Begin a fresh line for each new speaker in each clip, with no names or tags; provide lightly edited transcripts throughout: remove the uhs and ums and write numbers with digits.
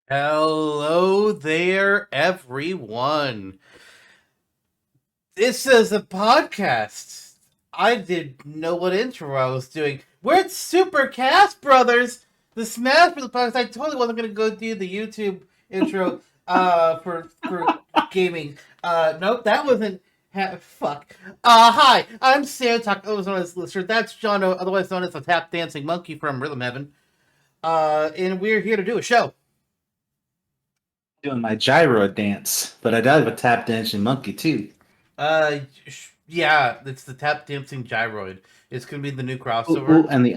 Hello there, everyone. This is a podcast. I didn't know what intro I was doing. We're at Super Cast Brothers, the Smash Bros. Podcast. I totally wasn't gonna go do the YouTube intro for gaming. Nope, that wasn't. Fuck. Hi, I'm Zantok, otherwise known as Lister. That's Jonno, otherwise known as the tap dancing monkey from Rhythm Heaven. And we're here to do a show.
Doing my gyro dance, but I have a tap dancing monkey too.
Yeah, it's the tap dancing gyroid. It's gonna be the new
Ooh,
crossover.
and the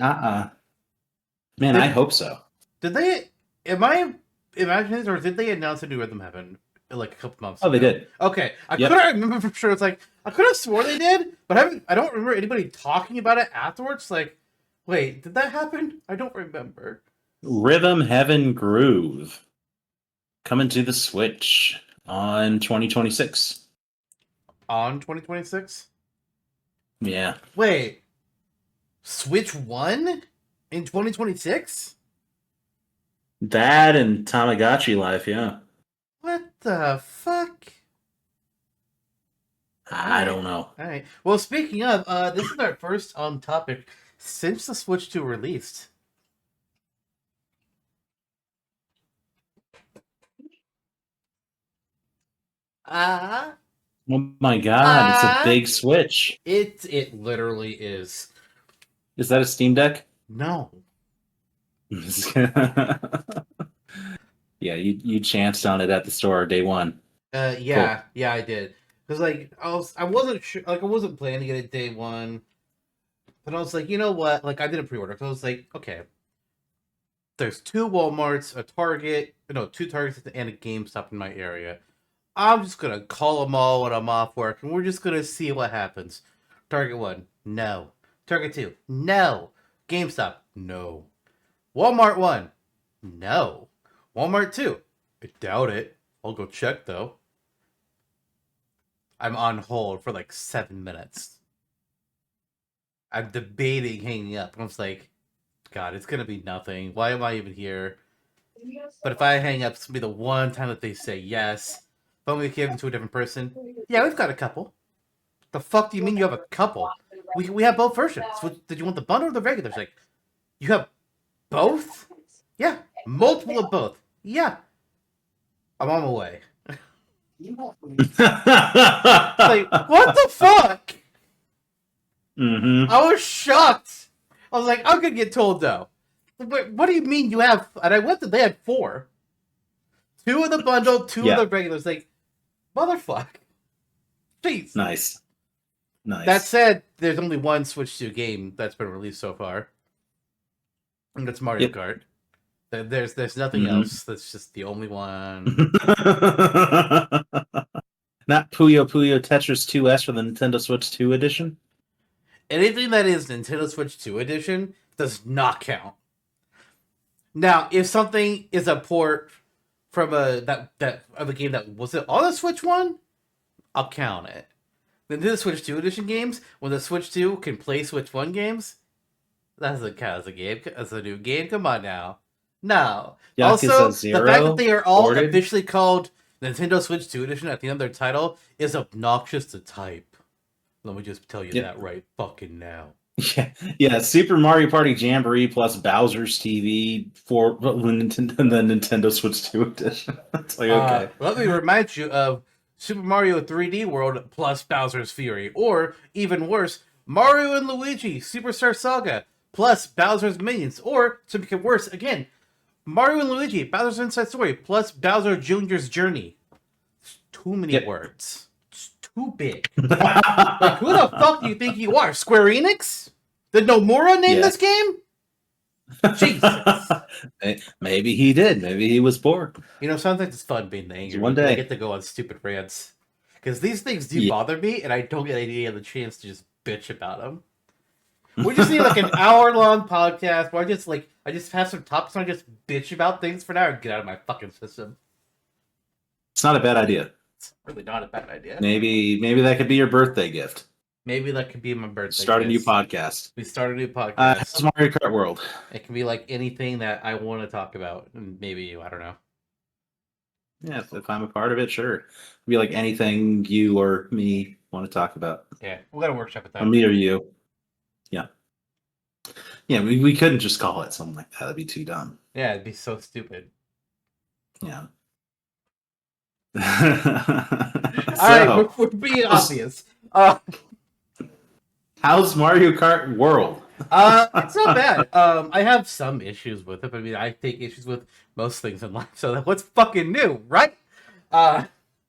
Man, I hope so.
Did they? Am I imagining this, or did they announce a new Rhythm Heaven like a couple months
Oh,
ago?
they did.
Okay, I
Yep.
couldn't remember for sure. It's like I could have swore they did, but I don't remember anybody talking about it afterwards. Like, wait, did that happen? I don't remember.
Rhythm Heaven Groove coming to the Switch on 2026.
On 2026.
Yeah.
Wait, Switch One in 2026?
That and Tamagotchi Life, yeah.
What the fuck?
I don't know.
All right. Well, speaking of, this is our first topic since the Switch 2 released. Ah,
Oh my god, it's a big Switch.
it literally is.
Is that a Steam Deck?
No.
Yeah, you chanced on it at the store day one.
Yeah, I did. Because like I wasn't sure, like I wasn't planning to get it day one, but I was like, you know what? Like I did a pre-order, so I was like, okay. There's two WalMarts, a Target, two Targets and a GameStop in my area. I'm just gonna call them all when I'm off work, and we're just gonna see what happens. Target 1, no. Target 2, no. GameStop, no. Walmart 1, no. Walmart 2, I doubt it. I'll go check though. I'm on hold for like 7 minutes. I'm debating hanging up. I was like, God, it's gonna be nothing. Why am I even here? But if I hang up, it's gonna be the one time that they say yes. If I'm gonna give them to a different person. Yeah, we've got a couple. The fuck do you mean you have a couple? We have both versions. Did you want the bundle or the regular? It's like, you have both? Yeah, multiple of both. Yeah, I'm on my way. Like, what the fuck?
Mm-hmm.
I was shocked. I was like, I'm gonna get told though. What do you mean you have? And I went to, they had 4. 2 of the bundle, 2 of the regulars. Like, motherfucker. Jeez.
Nice.
That said, there's only one Switch 2 game that's been released so far. And that's Mario Kart. There's nothing else. That's just the only one.
Not Puyo Puyo Tetris 2S for the Nintendo Switch 2 edition?
Anything that is Nintendo Switch 2 edition does not count. Now, if something is a port from a game that was it on the Switch 1, I'll count it. The Nintendo Switch 2 edition games, when the Switch 2 can play Switch 1 games, that doesn't count as a game. As a new game. Come on now. No.
Yakuza
Also,
0
the fact that they are all
ported?
officially called Nintendo Switch 2 edition at the end of their title is obnoxious to type. Let me just tell you that right fucking now.
Yeah, Super Mario Party Jamboree plus Bowser's TV for the Nintendo Switch 2 edition. It's like, okay.
Let me remind you of Super Mario 3D World plus Bowser's Fury, or even worse, Mario and Luigi Superstar Saga plus Bowser's Minions, or to make it worse again, Mario and Luigi Bowser's Inside Story plus Bowser Jr.'s Journey. It's too many words. It's too big. Like, who the fuck do you think you are? Square Enix? Did Nomura name this game? Jesus.
Maybe he did. Maybe he was bored.
Sometimes it's fun being angry.
One day
I get to go on stupid rants. Because these things do bother me, and I don't get any other chance to just bitch about them. We just need like an hour-long podcast where I just have some topics and I just bitch about things for now and get out of my fucking system.
It's not a bad idea.
It's really not a bad idea.
Maybe that could be your birthday gift.
Maybe that could be my birthday.
Start a new podcast.
We start a new podcast.
It's Mario Kart World.
It can be like anything that I want to talk about. Maybe you, I don't know.
Yeah, if I'm a part of it, sure. It'd be like anything you or me want to talk about.
Yeah, we got to workshop it
Or
then.
me or you. Yeah. Yeah, we couldn't just call it something like that. That'd be too dumb.
Yeah, it'd be so stupid.
Yeah.
All right,
So,
we're being
how's,
obvious.
how's Mario Kart World?
It's not bad. I have some issues with it. But I mean, I take issues with most things in life. So what's fucking new, right? Uh,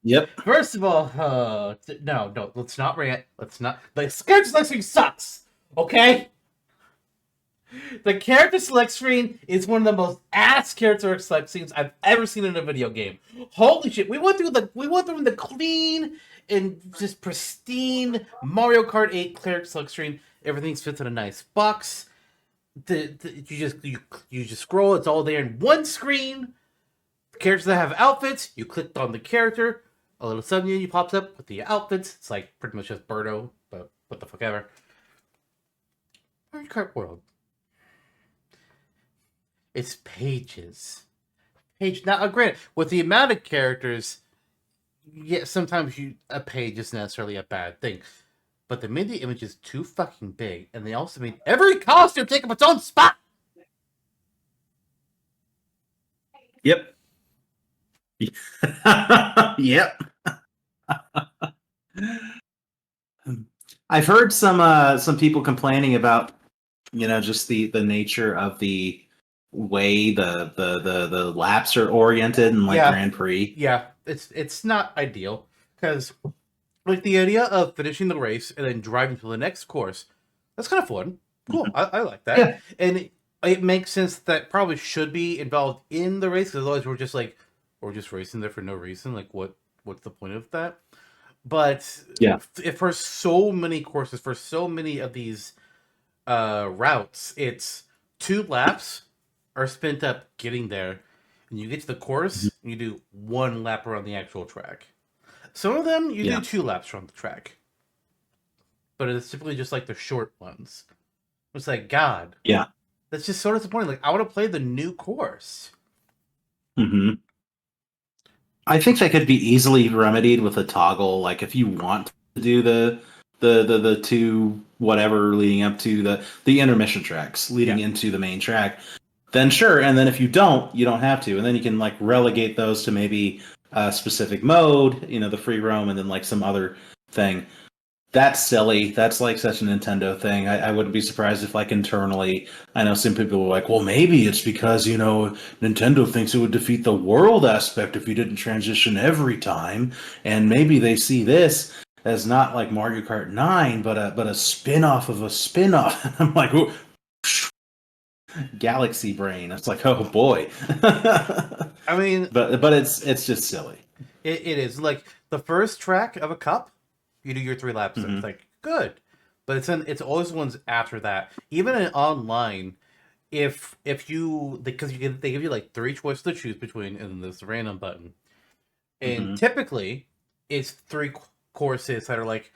Yep.
First of all, no, let's not rant. Let's not. The character select screen sucks. Okay, the character select screen is one of the most ass character select screens I've ever seen in a video game. Holy shit! We went through the clean and just pristine Mario Kart 8 character select screen. Everything fits in a nice box. You just scroll. It's all there in one screen. Characters that have outfits, you clicked on the character, a little submenu pops up with the outfits. It's like pretty much just Birdo, but what the fuck ever. Mario Kart World. It's pages. Now, granted, with the amount of characters, yeah, sometimes a page isn't necessarily a bad thing. But they made the images too fucking big, and they also made every costume take up its own spot.
Yep. Yep. I've heard some people complaining about just the nature of the way the laps are oriented in like
Yeah,
Grand Prix.
yeah, it's not ideal because like the idea of finishing the race and then driving to the next course, that's kind of fun. Cool, I like that,
Yeah.
and it makes sense that probably should be involved in the race because otherwise we're just racing there for no reason. Like what's the point of that? But
Yeah.
if for so many courses, for so many of these routes, it's 2 laps are spent up getting there, and you get to the course and you do 1 lap around the actual track. Some of them you do
Yeah.
2 laps around the track, but it's typically just like the short ones. It's like God,
Yeah.
that's just so disappointing. Like I want to play the new course.
Hmm. I think that could be easily remedied with a toggle. Like if you want to do the two whatever leading up to the intermission tracks leading into the main track, then sure. And then if you don't have to. And then you can like relegate those to maybe a specific mode, the free roam, and then like some other thing. That's silly. That's like such a Nintendo thing. I wouldn't be surprised if like internally, I know some people were like, well, maybe it's because, Nintendo thinks it would defeat the world aspect if you didn't transition every time. And maybe they see this as not like Mario Kart 9, but a spin-off of a spin-off. I'm like, "Ooh, Galaxy Brain. It's like, oh boy.
I mean,
But it's just silly.
it is like the first track of a cup. You do your 3 laps. There.
Hmm.
It's like good, but it's always the ones after that. Even in online, if you because they give you like 3 choices to choose between and this random button, and
Hmm.
typically it's courses that are like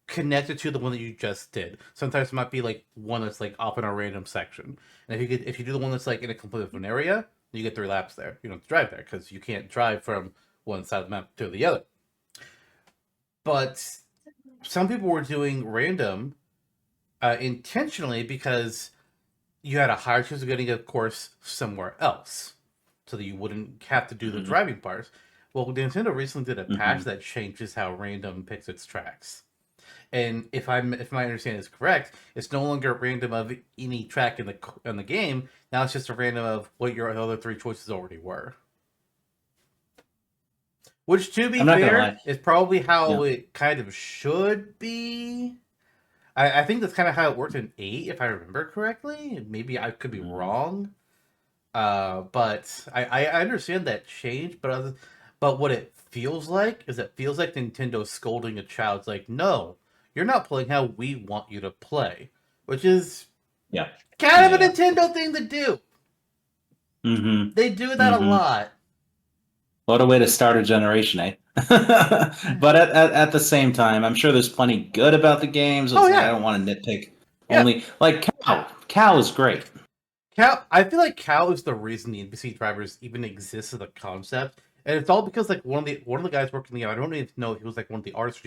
connected to the one that you just did. Sometimes it might be like one that's like off in a random section, and if you do the one that's like in a completely different area, you get 3 laps there. You don't have to drive there because you can't drive from one side of the map to the other. But some people were doing random intentionally because you had a higher chance of getting a course somewhere else, so that you wouldn't have to do the
Hmm.
driving parts. Well, Nintendo recently did a patch
Hmm.
that changes how random picks its tracks. And if my understanding is correct, it's no longer random of any track in the game. Now it's just a random of what your other 3 choices already were. Which, to be
I'm not gonna
fair,
lie.
is probably
Yeah.
how it kind of should be. I think that's kind of how it worked in 8, if I remember correctly. Maybe I could be
Mhm.
wrong. But I understand that change, but what it feels like is it feels like Nintendo scolding a child. It's like, no, you're not playing how we want you to play, which is
Yeah.
kind of a
Yeah.
Nintendo thing to do.
Hmm.
They do that a
Hmm.
lot.
What a way to start a generation, eh? But at the same time, I'm sure there's plenty good about the games.
Oh
It's like I
yeah,
don't want to nitpick.
yeah.
Only like Cow. Cow is great.
Cow. I feel like Cow is the reason the NPC drivers even exist as a concept. And it's all because like one of the guys working the game, I don't even know if he was like one of the artists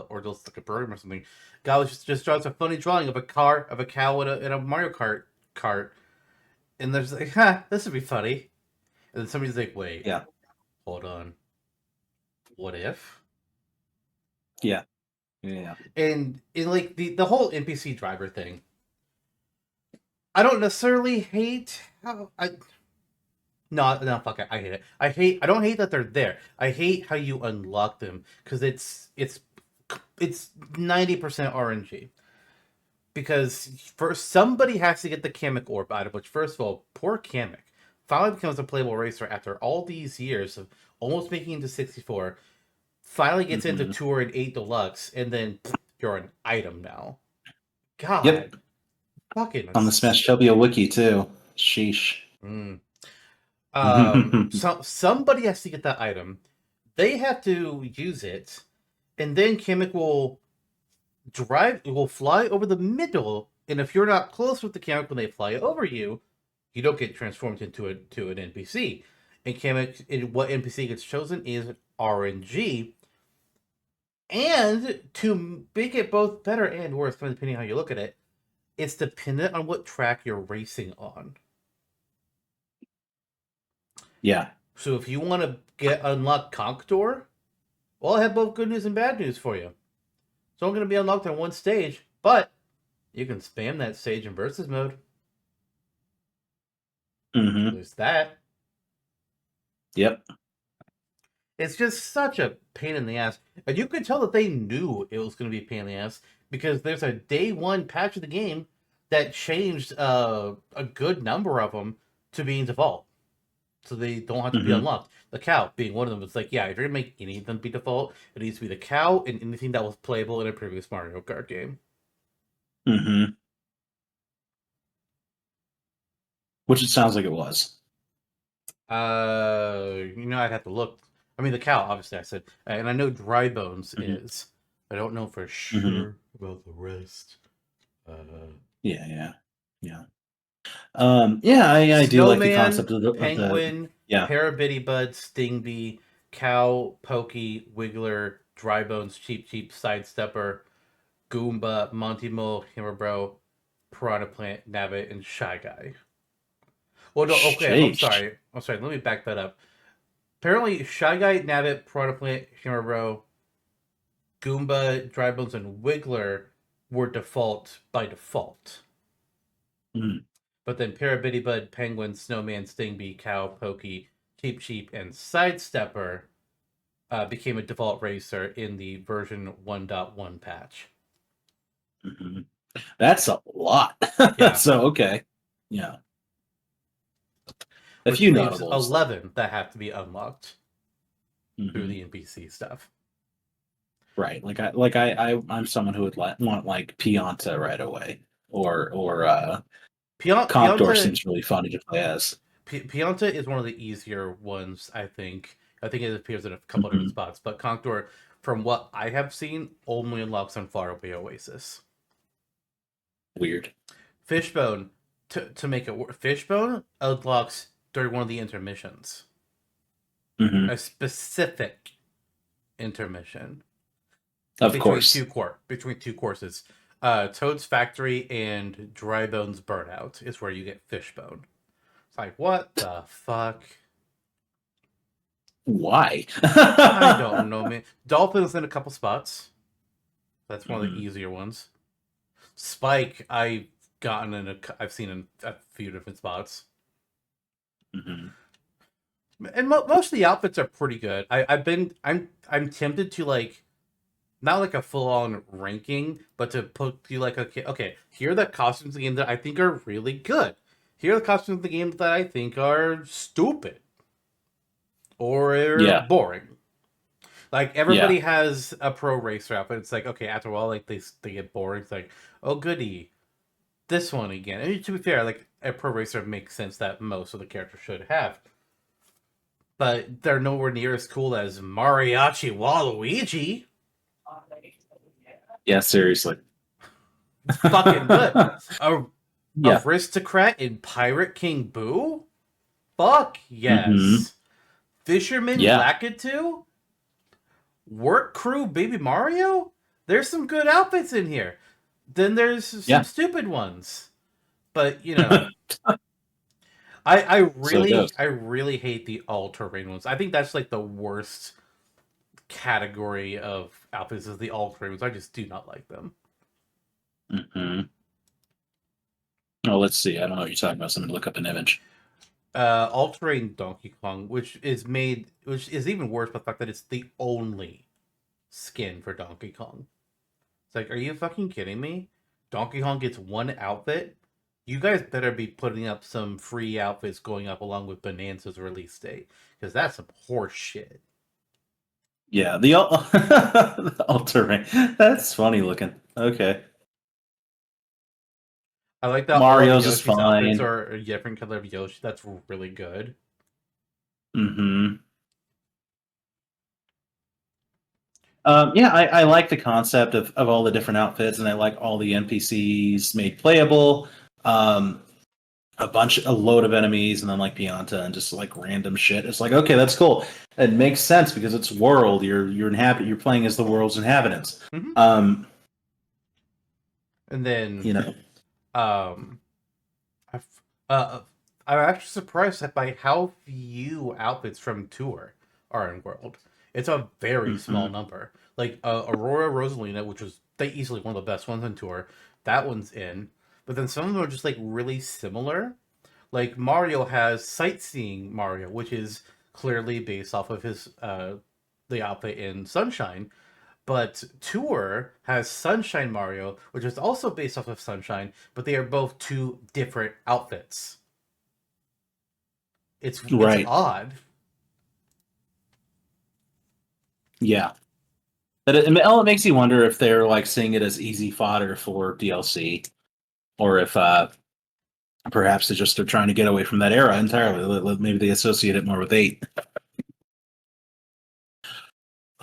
or just like a program or something. Guy was just draws a funny drawing of a cow in a Mario Kart cart, and there's like, this would be funny. And then somebody's like, wait,
Yeah.
hold on, what if?
Yeah. Yeah.
And in like the whole NPC driver thing, I don't necessarily hate how I no fuck it, I hate it. I don't hate that they're there. I hate how you unlock them because it's 90% RNG. Because first somebody has to get the Kamek orb out of which first of all, poor Kamek finally becomes a playable racer after all these years of almost making it to 64, finally gets into
Mm-hmm.
Tour and 8 Deluxe, and then you're an item now. God.
Yep.
Fucking
On the Smashtopia wiki too. Sheesh.
mm.
Mm-hmm.
Somebody has to get that item. They have to use it, and then Kamek will fly over the middle, and if you're not close with the Kamek when they fly over you, you don't get transformed into an NPC. And Kamek, what NPC gets chosen is RNG. And to make it both better and worse, depending on how you look at it, it's dependent on what track you're racing on.
Yeah.
So if you want to unlock Conqueror, well, I have both good news and bad news for you. It's only going to be unlocked on one stage, but you can spam that stage in versus mode.
Mm-hmm.
There's that.
Yep.
It's just such a pain in the ass. And you could tell that they knew it was going to be a pain in the ass because there's a day one patch of the game that changed a good number of them to being default. So they don't have to be
Mm-hmm.
unlocked. The cow being one of them. It's like, yeah, if you're going to make any of them be default, it needs to be the cow and anything that was playable in a previous Mario Kart game.
Mm-hmm. Which it sounds like it was.
I'd have to look. I mean, the cow, obviously, I said, and I know Dry Bones
Mm-hmm.
is. I don't know for
Mm-hmm.
sure about the rest.
Yeah. Yeah. Yeah. Yeah, I do like the
Snowman,
concept of the
Penguin,
yeah.
Parabitty Stingbee, Cow, Pokey, Wiggler, Dry Bones, Cheap, Sidestepper, Goomba, Monty Mole, Hammerbro, Piranha Plant, Nabbit, and Shy Guy. Well, no, okay, I'm
Sheesh.
sorry. Let me back that up. Apparently, Shy Guy, Nabbit, Piranha Plant, Hammerbro, Goomba, Dry Bones, and Wiggler were default by default.
Mm.
But then Parabitty Penguin, Snowman, Stingbee, Cow, Pokey, Cheap, and Sidestepper became a default racer in the version 1.1 patch.
Mm-hmm. That's a lot.
Yeah.
So okay. Yeah. A
Which
few
leaves
notables.
11 that have to be unlocked through
Mm-hmm.
the NPC stuff.
Right. I'm someone who would want like Pianta right away. Or Comptor
Pianta
seems really fun to play as.
Pianta is one of the easier ones, I think. I think it appears in a couple different
Mm-hmm.
spots, but Conqueror, from what I have seen, only unlocks on Faraway Oasis.
Weird.
Fishbone, to make it work, Fishbone unlocks during one of the intermissions.
Mm-hmm.
A specific intermission.
Of course.
Between two courses. Toad's Factory and Dry Bones Burnout is where you get Fishbone. It's like, what the fuck?
Why?
I don't know, man. Dolphin's in a couple spots. That's one of the
Mm-hmm.
easier ones. Spike, I've seen in a few different spots.
Mm-hmm.
And most of the outfits are pretty good. I'm tempted to like, not like a full on ranking, but to put you like, okay, here are the costumes in the game that I think are really good. Here are the costumes in the game that I think are stupid or
Yeah.
boring. Like
Yeah.
everybody has a pro racer outfit. It's like, okay, after a while, like they get boring. It's like, oh goody, this one again. And to be fair, like a pro racer makes sense that most of the characters should have, but they're nowhere near as cool as Mariachi Waluigi.
Yeah, seriously.
Fucking good. A
Yeah.
Aristocrat in Pirate King Boo? Fuck
Mm-hmm.
yes. Fisherman
Yeah.
Lakitu, Work Crew Baby Mario. There's some good outfits in here. Then there's some
Yeah.
stupid ones. But you know, I
So it
really
goes.
I really hate the all terrain ones. I think that's like the worst category of outfits is the all terrain ones. I just do not like them.
Hmm. Oh, let's see. I don't know what you're talking about. So I'm gonna look up an image.
All terrain Donkey Kong, which is even worse by the fact that it's the only skin for Donkey Kong. It's like, are you fucking kidding me? Donkey Kong gets one outfit. You guys better be putting up some free outfits going up along with Bonanza's release date, because that's some horse shit.
Yeah, the alternate. That's funny looking. Okay.
I like that all of
Mario's is
Yoshi's outfits
fine.
are a different color of Yoshi. That's really good.
Hmm. Yeah, I like the concept of all the different outfits, and I like all the NPCs made playable. Um, a load of enemies, and then like Pianta and just like random shit. It's like, okay, that's cool. It makes sense because it's world. You're playing as the world's inhabitants.
Hmm.
Um,
And then,
you know.
um, I've, uh, I'm actually surprised by how few outfits from Tour are in World. It's a very small
Hmm.
number. Like Aurora Rosalina, which was they easily one of the best ones on Tour, that one's in. But then some of them are just like really similar. Like Mario has Sightseeing Mario, which is clearly based off of his the outfit in Sunshine. But Tour has Sunshine Mario, which is also based off of Sunshine, but they are both two different outfits. It's
Right.
odd.
Yeah. But it makes you wonder if they're like seeing it as easy fodder for DLC, or if perhaps they just are trying to get away from that era entirely. Maybe they associate it more with 8.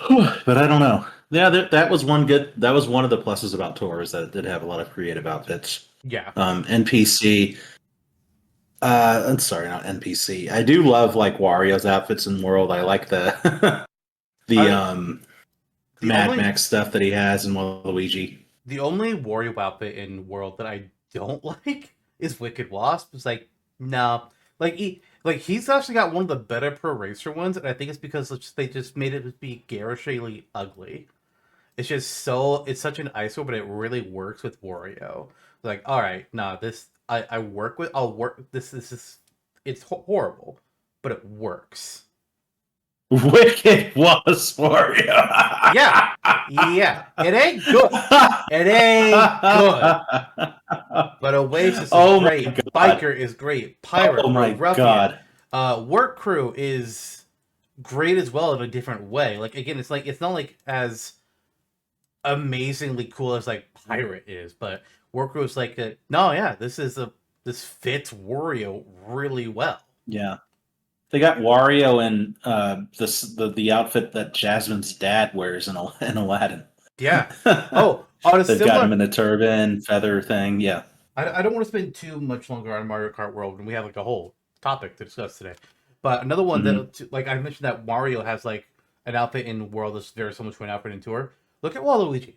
But I don't know. Yeah, that was one good. That was one of the pluses about Tor, is that it did have a lot of creative outfits.
Yeah.
NPC. I'm sorry, not NPC. I do love like Wario's outfits in World. I like the the
I the
Mad
only
Max stuff that he has in Waluigi.
the only Wario outfit in World that I don't like is Wicked Wasp. It's like, no. He's actually got one of the better Pro Racer ones, and I think it's because they just made it be garishly ugly. It's such an eyesore, but it really works with Wario. Like, all right, nah, I'll work. This is it's horrible, but it works.
Wicked was Wario.
Yeah, yeah, it ain't good. It ain't good. But Oasis is
Oh my
great.
god.
Biker is great.
Oh
Pirate,
my
Road Ruffian,
god.
Work Crew is great as well in a different way. Like again, it's not like as amazingly cool as like Pirate is, but Work Crew is like no, yeah, this fits Wario really well.
Yeah. They got Wario in the outfit that Jasmine's dad wears in Aladdin.
Yeah. Oh, on a
They've got him
similar,
in a turban, feather thing. Yeah.
I don't want to spend too much longer on Mario Kart World, and we have like a whole topic to discuss today. But another one
Hmm.
that, like I mentioned, that Mario has like an outfit in World that's very similar to an outfit in Tour. Look at Waluigi.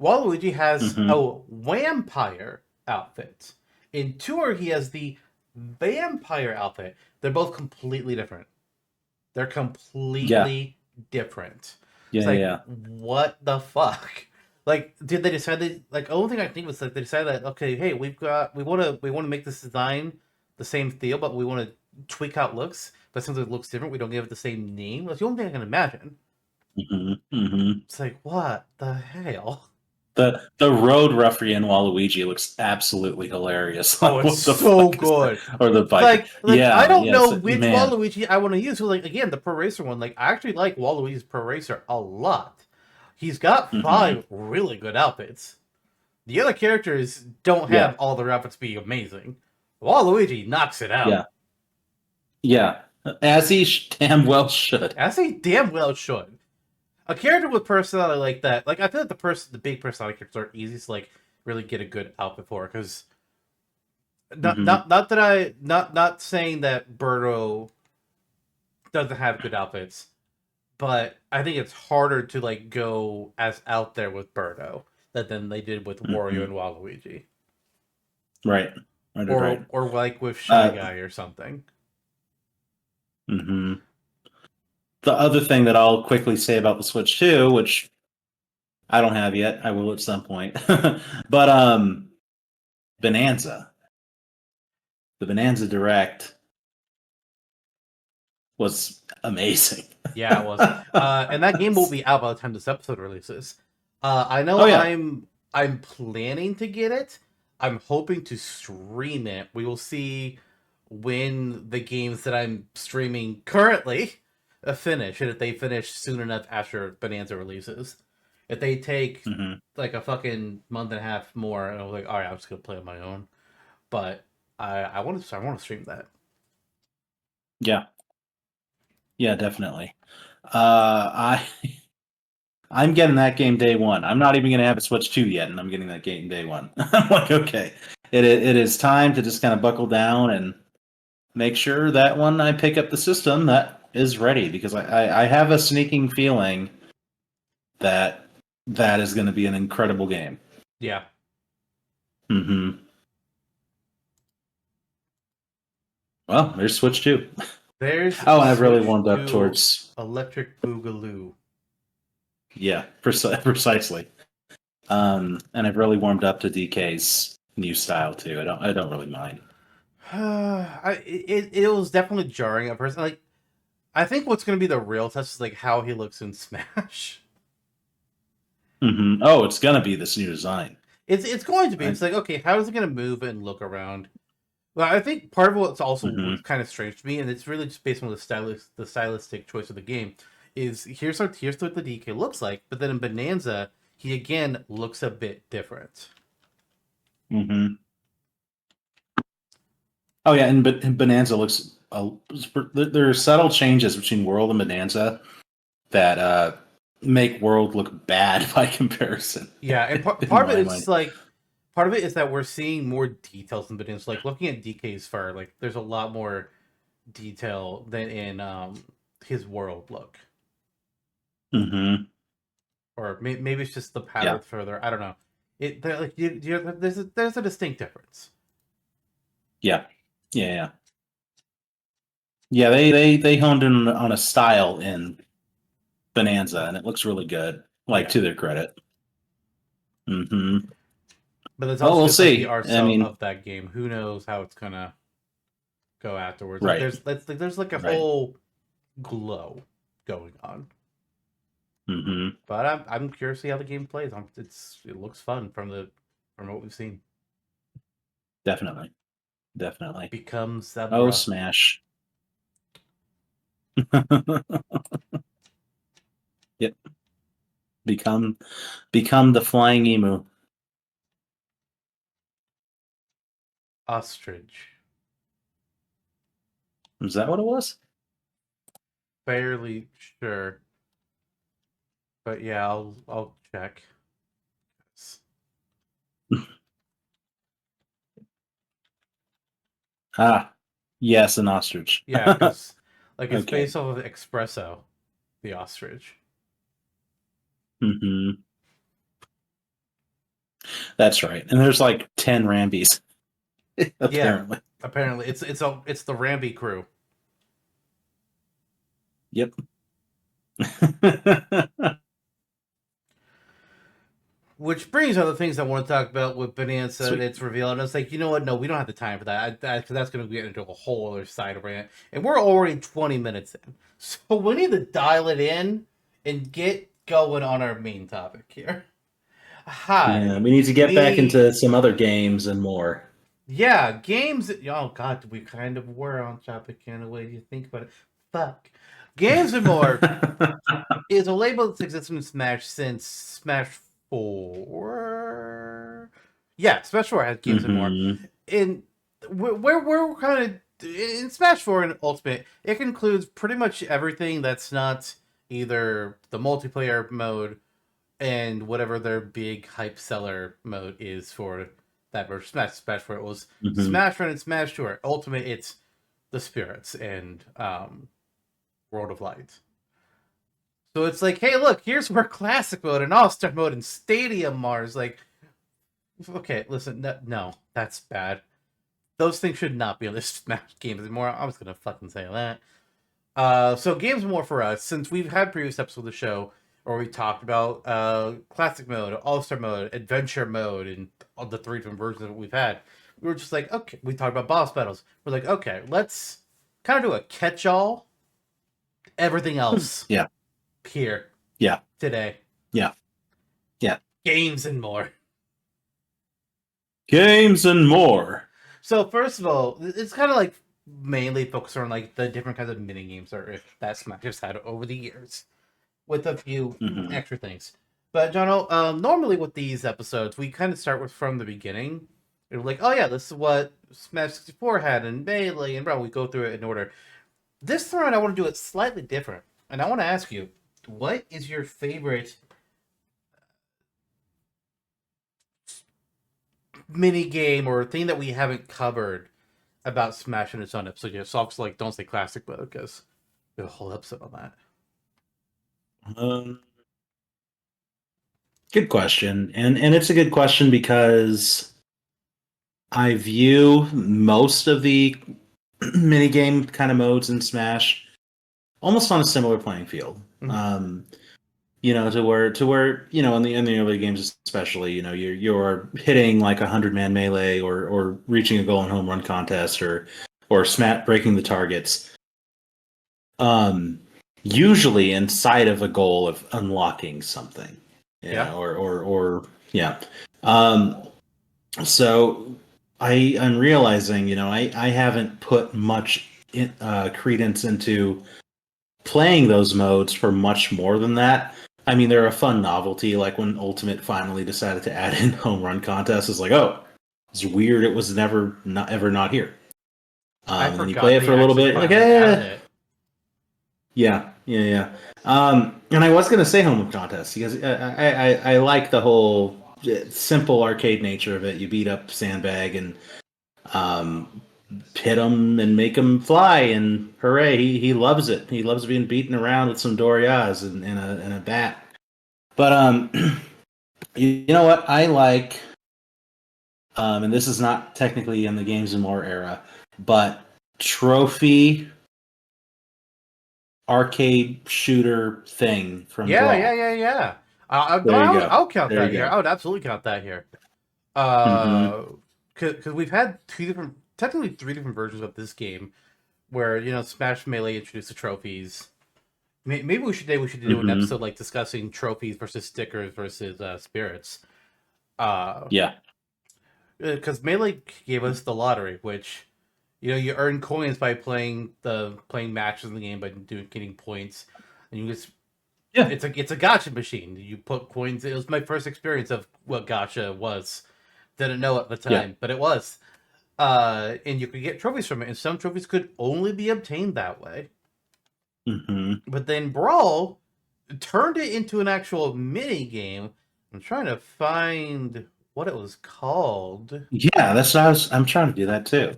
Waluigi has
Hmm.
a vampire outfit. In Tour, he has the vampire outfit. They're both completely different. They're
Yeah.
completely different. It's
Yeah.
like,
Yeah.
what the fuck? Like, did they decide that? Like, the only thing I think was like they decided that okay, hey, we want to make this design the same feel, but we want to tweak out looks. But since it looks different, we don't give it the same name. That's the only thing I can imagine.
Hmm. Hmm.
It's like, what the hell?
The Road Ruffian Waluigi looks absolutely hilarious.
Oh,
Like,
it's
what the
so
fuck is that?
good.
Or the
It's
biker?
like I
Yeah.
don't
Yes.
know which
Man.
Waluigi I want to use. So like again, the Pro Racer one, like I actually like Waluigi's Pro Racer a lot. He's got
Hmm.
5 really good outfits. The other characters don't
Yeah.
have all their outfits be amazing. Waluigi knocks it
Yeah.
out.
Yeah. As he damn well should.
As he damn well should. A character with personality like that, like I feel like the big personality characters are easy to like really get a good outfit for because
Hmm.
not saying that Birdo doesn't have good outfits, but I think it's harder to like go as out there with Birdo than they did with Wario
Hmm.
and Waluigi,
Right. Right.
or like with Shy
Uh,
Guy or something.
mhm. The other thing that I'll quickly say about the Switch 2, which I don't have yet, I will at some point, but Bonanza, the Bonanza Direct was amazing.
Yeah, it was. And that game will be out by the time this episode releases. I know
Oh yeah.
I'm planning to get it. I'm hoping to stream it. We will see when the games that I'm streaming currently finish, and if they finish soon enough after Bonanza releases. If they take
Hmm.
like a fucking month and a half more, and I was like, all right, I'm just gonna play on my own. But I want to stream that.
Yeah. Yeah, definitely. I I'm getting that game day one. I'm not even going to have a Switch 2 yet, and I'm getting that game day one. I'm like, okay, it is time to just kind of buckle down and make sure that when I pick up the system, that is ready because I have a sneaking feeling that that is going to be an incredible game.
Yeah,
Hmm. Well, there's Switch 2.
there's
Oh, and I've really
Switch
warmed up
to
towards
Electric Boogaloo.
yeah, precisely. And I've really warmed up to DK's new style too. I don't really mind.
It was definitely jarring at first. Like I think what's going to be the real test is like how he looks in Smash.
Oh, it's gonna be this new design.
It's going to be.
I,
It's like okay, how is it going to move and look around? Well, I think part of what's also
hmm
what's kind of strange to me, and it's really just based on the stylistic choice of the game, is here's what the DK looks like, but then in Bonanza he again looks a bit different.
hmm Oh yeah, and Bonanza looks. There are subtle changes between World and Bonanza that make World look bad by comparison.
Yeah, and
In
part of it
my
is
mind.
like part of it is that we're seeing more details in Bonanza. Like looking at DK's fur, like there's a lot more detail than in his world look,
Hmm.
or maybe it's just the
Yeah.
pattern further. I don't know. Like there's a distinct difference.
Yeah. Yeah. Yeah. Yeah. They honed in on a style in Bonanza, and it looks really good. Like
Yeah,
to their credit. Hmm.
but it's
Well,
also
we'll
just like the
see.
art
I
style
mean,
of that game. Who knows how it's gonna go afterwards? Like
right.
there's like a
Right.
whole glow going on.
Hmm.
But I'm curious to see how the game plays. It looks fun from what we've seen.
Definitely. Definitely.
Become
Oh,
Zebra
Smash. Yep. Become become the flying emu.
Ostrich.
Is that what it was?
Fairly sure, but yeah, I'll check.
Ah, yes, an ostrich.
Yeah, because like it's
Okay.
based off of Espresso, the ostrich.
Hmm. That's right. And there's like 10 Rambies,
Yeah,
apparently.
apparently it's the Ramby crew.
Yep.
Which brings other things I want to talk about with Bonanza
Sweet.
that's revealed. And I was like, you know what? No, we don't have the time for that. Because that's going to get into a whole other side of rant. And we're already 20 minutes in. So we need to dial it in and get going on our main topic here.
Yeah,
Hi.
we need to get back
We,
into some other games and more.
yeah, games. Oh, God, we kind of were on topic in a way you think about it. Fuck. Games and More is a label that's existed in Smash since Smash 4. Yeah, Smash 4 has Games and More.
Hmm.
And we're kind of in Smash 4 and Ultimate, it includes pretty much everything that's not either the multiplayer mode and whatever their big hype seller mode is for that version. Smash 4 it was
Hmm.
Smash Run and Smash 4. Ultimate it's the spirits and World of Light. So it's like, hey, look, here's where classic mode and all-star mode and stadium are. It's like, okay, listen, no, that's bad. Those things should not be on this Smash games anymore. I was gonna fucking say that. So games more for us, since we've had previous episodes of the show where we talked about classic mode, all-star mode, adventure mode, and all the 3 different versions that we've had. We were just like, okay, we talked about boss battles. We're like, okay, let's kind of do a catch-all, everything else
Yeah.
here
Yeah.
today.
Yeah. Yeah.
Games and more.
Games and more.
So first of all, it's kind of like mainly focused on like the different kinds of mini games that Smash has had over the years, with a few extra things. But Jono, normally with these episodes, we kind of start with from the beginning. We're like, oh yeah, this is what Smash 64 had and Melee, and bro, we go through it in order. This time, I want to do it slightly different, and I want to ask you, what is your favorite mini game or thing that we haven't covered about Smash in its own episode yet? So obviously, like, don't say classic mode because we have a whole episode on that.
Good question, and it's a good question because I view most of the minigame kind of modes in Smash almost on a similar playing field. You know, to where you know in the early games especially, you know, you're hitting like 100-man melee or reaching a goal in home run contest or smack breaking the targets. Usually inside of a goal of unlocking something.
Yeah.
Or yeah. So I'm realizing, you know, I haven't put much credence into playing those modes for much more than that. I mean, they're a fun novelty. Like when Ultimate finally decided to add in home run contests, it's like, oh, it's weird. It was never not here. And then you play it for a little bit, like, yeah. And I was gonna say home run contests because I like the whole simple arcade nature of it. You beat up Sandbag and hit him and make him fly, and hooray, he loves it. He loves being beaten around with some Dorias and a bat. But you know what I like, and this is not technically in the Games and More era, but trophy arcade shooter thing from Brawl.
Yeah. I'll count that here. I would absolutely count that here. Because we've had technically 3 different versions of this game, where you know Smash Melee introduced the trophies. Maybe we should do an episode like discussing trophies versus stickers versus spirits.
Yeah.
Because Melee gave us the lottery, which you know you earn coins by playing matches in the game by getting points, and you just it's a gacha machine. You put coins. It was my first experience of what gacha was. Didn't know at the time, but it was. And you could get trophies from it, and some trophies could only be obtained that way. But then Brawl turned it into an actual mini game. I'm trying to find what it was called.
Yeah, that's what I'm trying to do that too.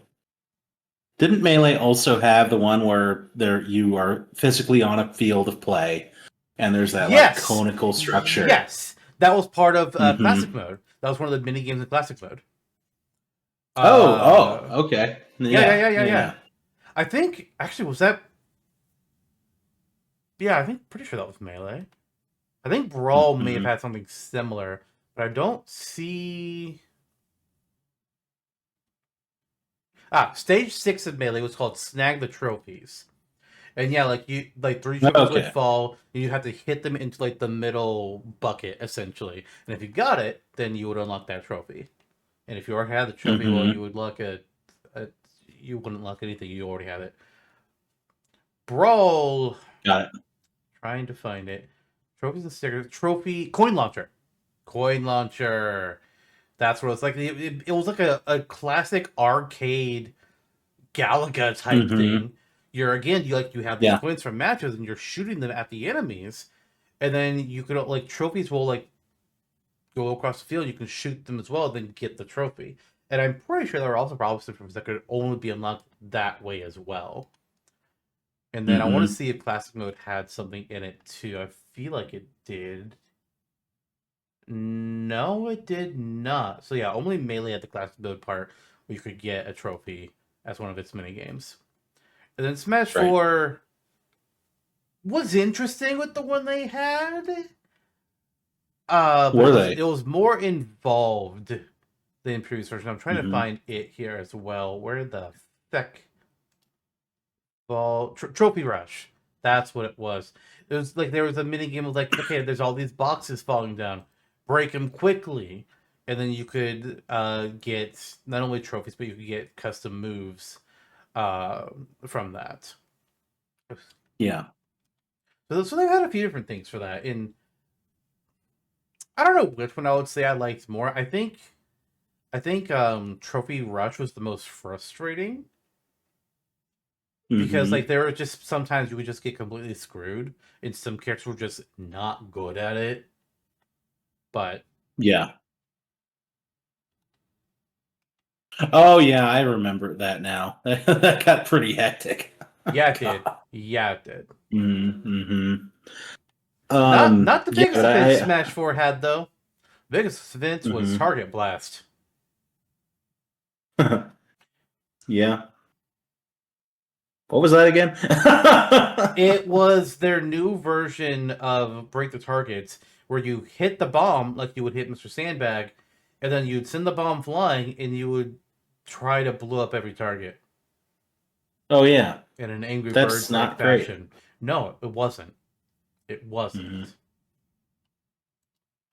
Didn't Melee also have the one where you are physically on a field of play, and there's that like conical structure?
Yes, that was part of classic mode. That was one of the mini games in classic mode.
Okay.
Yeah. I think actually was that. Yeah, I think pretty sure that was Melee. I think Brawl may have had something similar, but I don't see. Stage 6 of Melee was called Snag the Trophies. And yeah, like 3 trophies would fall, and you have to hit them into like the middle bucket, essentially. And if you got it, then you would unlock that trophy. And if you already had the trophy, well, you would look at you wouldn't unlock anything, you already had it. Brawl.
Got it.
Trying to find it. Trophies and stickers. Trophy. Coin launcher. Coin launcher. That's what it's like. It was like a classic arcade Galaga type thing. You have these coins from matches and you're shooting them at the enemies, and then you could like trophies will like go across the field. You can shoot them as well, then get the trophy. And I'm pretty sure there are also probably some trophies that could only be unlocked that way as well. And then I want to
Mm-hmm.
see if classic mode had something in it too. I feel like it did. No, it did not. So yeah, only Melee had the classic mode part where you could get a trophy as one of its mini games. And then Smash
Right.
4 was interesting with the one they had. But
Were they?
it was more involved than previous version. I'm trying to
Mm-hmm.
find it here as well. Where the feck Trophy Rush. That's what it was. It was like there was a mini game of like, okay, there's all these boxes falling down, break them quickly, and then you could get not only trophies but you could get custom moves uh, from that.
Yeah.
So they've had a few different things for that. And I don't know which one I would say I liked more. I think Trophy Rush was the most frustrating because
Mm-hmm.
like there were just sometimes you would just get completely screwed and some characters were just not good at it. But
Yeah. Oh yeah, I remember that now. That got pretty hectic.
yeah, it did.
God.
Yeah, it did.
Mm-hmm.
Not the
Yeah,
biggest
but
offense
I
Smash 4 had though. Biggest offense was
mm-hmm.
Target Blast.
Yeah. What was that again?
It was their new version of Break the Targets, where you hit the bomb like you would hit Mr. Sandbag, and then you'd send the bomb flying, and you would try to blow up every target
Oh yeah.
in an Angry
That's
Birds like
not great.
fashion. No, it wasn't. It
Hmm.
wasn't.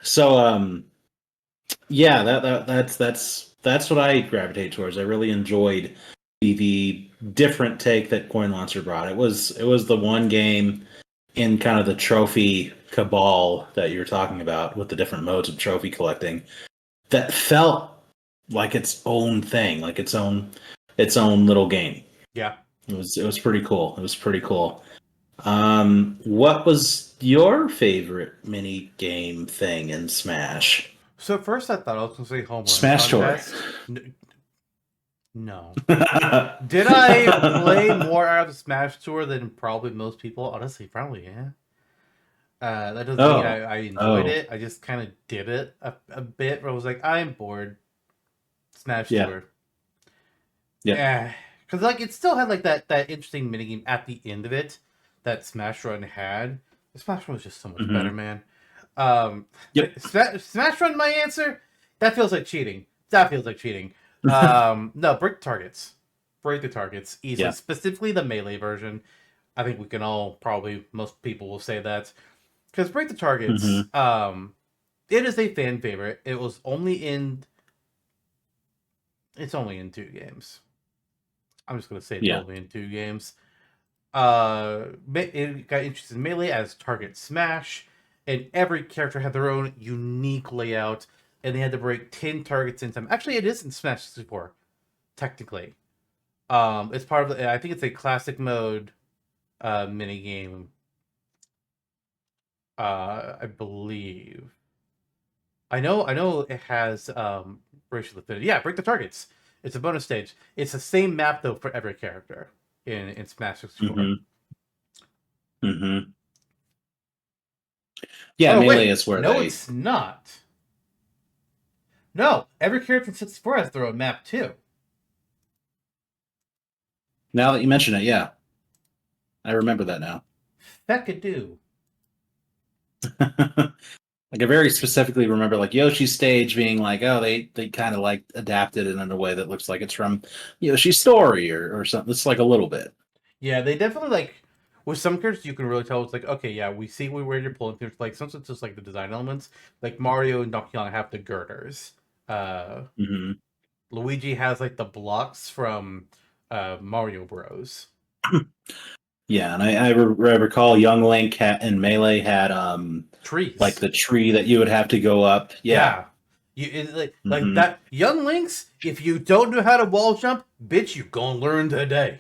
So yeah, that's what I gravitate towards. I really enjoyed the different take that Coin Launcher brought. It was the one game in kind of the trophy cabal that you're talking about with the different modes of trophy collecting that felt like its own thing, like its own little game.
Yeah.
It was pretty cool. It was pretty cool. What was your favorite mini game thing in Smash?
So at first I thought I was going to say Home Run
Smash Tour.
Contest. No. Did I play more out of the Smash Tour than probably most people? Honestly, probably, yeah. That doesn't mean
Oh,
I enjoyed
oh,
it. I just kind of did it a bit. Where I was like, I'm bored. Smash
yeah,
Tour.
yep.
Eh. Because like it still had like that interesting minigame at the end of it that Smash Run had. The Smash Run was just so much better,
Hmm.
man. Um,
Yep.
Smash Run, my answer. That feels like cheating. That feels like cheating. No, break the targets. Break the targets easily.
Yeah.
Specifically the melee version. I think we can all probably most people will say that because break the targets.
Hmm.
It is a fan favorite. It was only in. It's only in 2 games. I'm just gonna say it's
Yeah.
only in 2 games. It got introduced in Melee as Target Smash, and every character had their own unique layout, and they had to break 10 targets in time. Actually, it is in Smash 64, technically. It's part of the, I think it's a classic mode mini game. I believe. I know it has racial affinity. Yeah, break the targets. It's a bonus stage. It's the same map though for every character in Smash 64.
Hmm. Hmm. Yeah,
Oh
Melee
wait,
is where
no,
they.
it's not. No, every character in 64 has their own map too.
Now that you mention it, yeah, I remember that now.
Feckadoo.
Like I very specifically remember like Yoshi's stage being like, oh, they kind of like adapted it in a way that looks like it's from Yoshi's story or something. It's like a little bit.
Yeah, they definitely like with some characters you can really tell it's like okay, yeah, we see where you're pulling things. Like sometimes it's just like the design elements. Like Mario and Donkey Kong have the girders. Uh,
Hmm.
Luigi has like the blocks from Mario Bros.
Yeah, and I recall Young Link and Melee had like
Trees.
the tree that you would have to go up. Yeah.
Yeah. Like
Hmm.
that young links, if you don't know how to wall jump, bitch, you gonna learn today.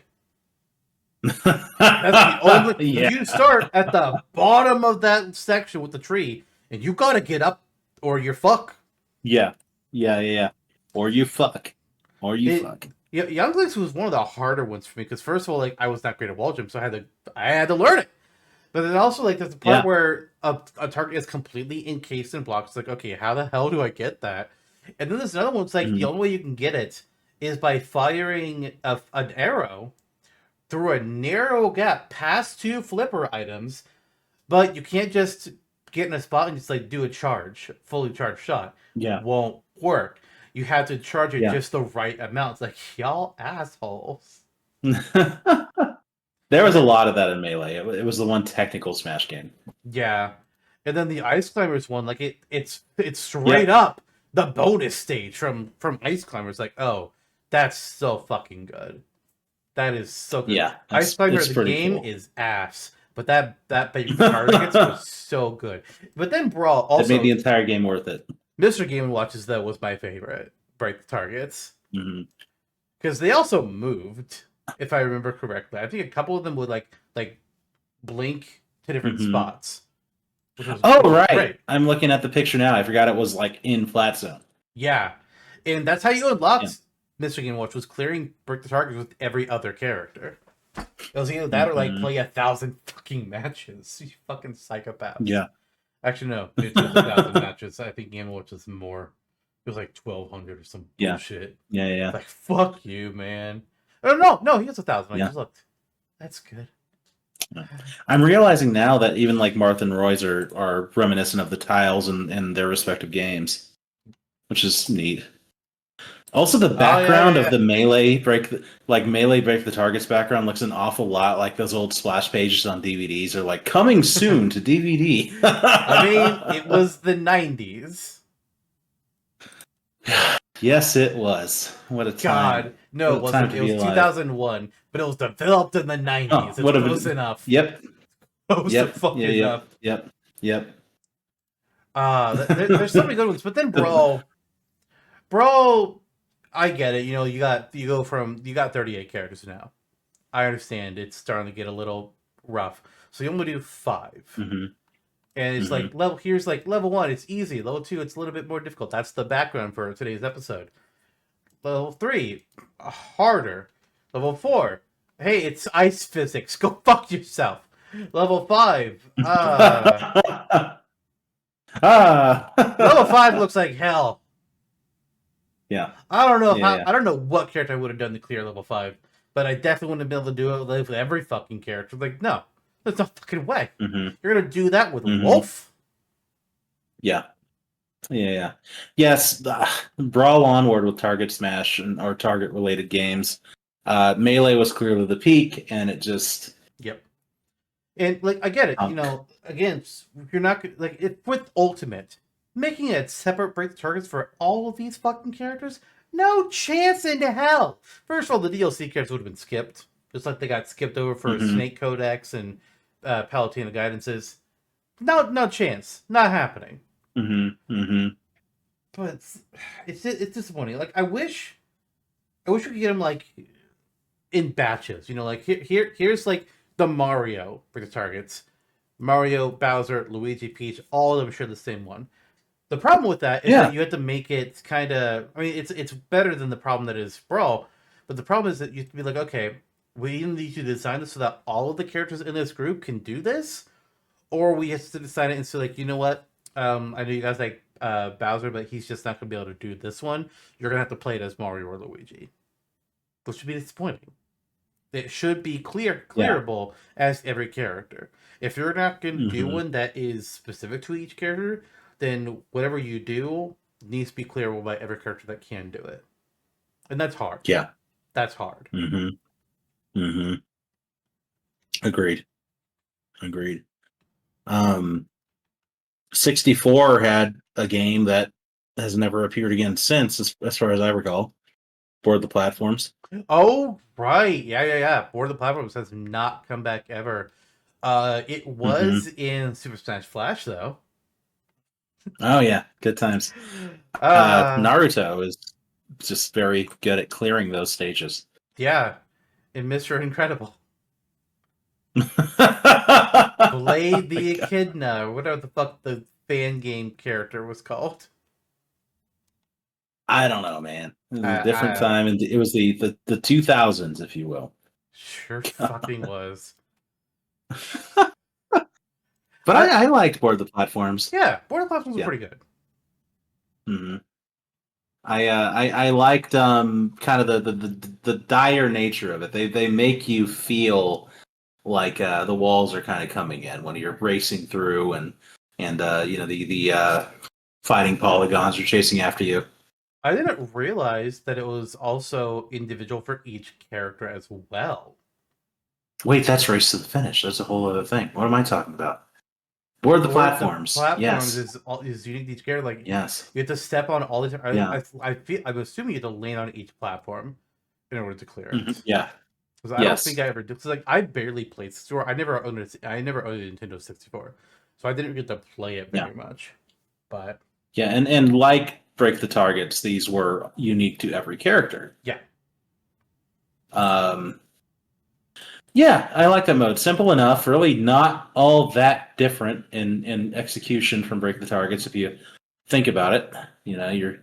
That's the only because
Yeah.
you start at the bottom of that section with the tree, and you gotta get up or you're fuck.
Yeah. Yeah. Yeah. Or you fuck. Or you
It
fuck.
Yeah, Younglings was one of the harder ones for me because first of all, like I was not great at wall jump, so I had to learn it. But then also like there's the part
Yeah.
where a target is completely encased in blocks. It's like, okay, how the hell do I get that? And then there's another one. It's like the
Mhm.
only way you can get it is by firing an arrow through a narrow gap past two flipper items. But you can't just get in a spot and just like do a fully charged shot.
Yeah.
Won't work. You have to charge it
Yeah.
just the right amount. It's like y'all assholes.
There
And
was a
then
lot of that in Melee. It was the one technical Smash game.
yeah, and then the Ice Climbers one, like it's straight
Yep.
up the bonus stage from Ice Climbers. Like, oh, that's so fucking good. That is so good.
Yeah.
Ice
It's
Climber
it's
the
pretty
game
cool.
is ass, but that Break the Targets was so good. But then Brawl
It made the
also
entire game worth it.
Mr. Game and Watches though was my favorite Break the Targets
Hmm.
because they also moved, if I remember correctly. I think a couple of them would like blink to different
Hmm.
spots, which was
Oh,
which was
right.
great.
I'm looking at the picture now. I forgot it was like in flat zone.
Yeah, and that's how you
Yeah.
unlocked Mr. Game and Watch was clearing Break the Targets with every other character. It was either that or like
Hmm.
play 1,000 fucking matches. You fucking psychopaths.
Yeah.
Actually, no, it was 1,000 matches. I think Game Watch was more. It was like 1,200 or some
Yeah.
bullshit.
Yeah.
It's
Yeah.
like fuck you, man. Oh no, he was 1,000. I
Yeah.
just looked. That's good.
Yeah. I'm realizing now that even like Marth and Roy's are reminiscent of the tiles in their respective games, which is neat. Also, the
Oh
background of
yeah.
the Melee break the targets background looks an awful lot like those old splash pages on DVDs. Are like coming soon to DVD.
I mean, it was the 90s.
Yes, it was. What a time!
God, no,
What
it
a time
wasn't.
to
It
be
was
alive.
2001, but it was developed in the
Oh,
90s. It's
what
close
a.
enough.
Yep.
Close to
Yep. Yeah.
fucking
Yep.
enough.
Yep. Yep.
There's so many good ones, but then bro, I get it. You know, you got 38 characters now. I understand it's starting to get a little rough, so you only do 5,
Hmm.
and it's
Hmm.
like level 1, it's easy. Level 2, it's a little bit more difficult. That's the background for today's episode. Level 3, harder. Level 4, hey, it's ice physics. Go fuck yourself. Level 5,
Ah.
level 5 looks like hell.
Yeah. Yeah. Yeah.
I don't know what character I would have done to clear level 5, but I definitely wouldn't have been able to do it with every fucking character. Like, no, there's no fucking way.
Hmm.
You're gonna do that with
Hmm.
Wolf?
Yeah. Yeah, yeah. Yes, brawl onward with target smash or target related games. Melee was clearly the peak, and it just
Yep. And like I get it, you
sunk.
know, again, you're not like if with Ultimate, making it separate break the targets for all of these fucking characters, no chance in hell. First of all, the DLC characters would have been skipped, just like they got skipped over for
Hmm.
Snake Codex and Palutena Guidances. No chance, not happening.
Hmm. Hmm.
But it's disappointing. Like I wish we could get them like in batches. You know, like here's like the Mario for the targets. Mario, Bowser, Luigi, Peach, all of them share the same one. The problem with that is that
Yeah.
you have to make it kind of. I mean, it's better than the problem that is Brawl, but the problem is that you have to be like, okay, we need to design this so that all of the characters in this group can do this, or we have to design it and say like, you know what? I know you guys like Bowser, but he's just not gonna be able to do this one. You're gonna have to play it as Mario or Luigi, which would be disappointing. It should be
Yeah.
clearable as every character. If you're not going to do
Hmm.
one that is specific to each character, then whatever you do needs to be clearable by every character that can do it. And that's hard.
Yeah.
That's hard.
Hmm. Hmm. Agreed. Agreed. Um, 64 had a game that has never appeared again since, as far as I recall. Board the platforms.
Oh, right. Yeah. Board of the Platforms has not come back ever. It
Hmm.
was in Super Smash Flash though.
Oh yeah, good times.
Uh
Naruto is just very good at clearing those stages.
yeah. In Mr. Incredible.
Oh
Blade
my
the
God.
Echidna, or whatever the fuck the fan game character was called.
I don't know, man. It was a different
I
time, and it was the 2000s, if you will.
sure fucking was.
But
I
I liked Board the Platforms.
Yeah, Border Platforms were
Yeah.
pretty good.
hmm I liked kind of the dire nature of it. They make you feel like the walls are kind of coming in when you're racing through, and the fighting polygons are chasing after you.
I didn't realize that it was also individual for each character as well.
Wait, that's Race to the Finish. That's a whole other thing. What am I talking about? Board the
Board the
Platforms.
Platforms
Yes.
is unique to each character. Like
Yes.
you have to step on all the.
Yeah.
I feel I'm assuming you have to land on each platform in order to clear it.
Yeah.
Because I don't think
Yes.
I ever did. Because like I barely played 64. I never owned a Nintendo 64, so I didn't get to play it
Yeah.
very much. But
Yeah. And like Break the Targets, these were unique to every character.
yeah,
Um, yeah, I like that mode. Simple enough, really not all that different in execution from Break the Targets if you think about it. You're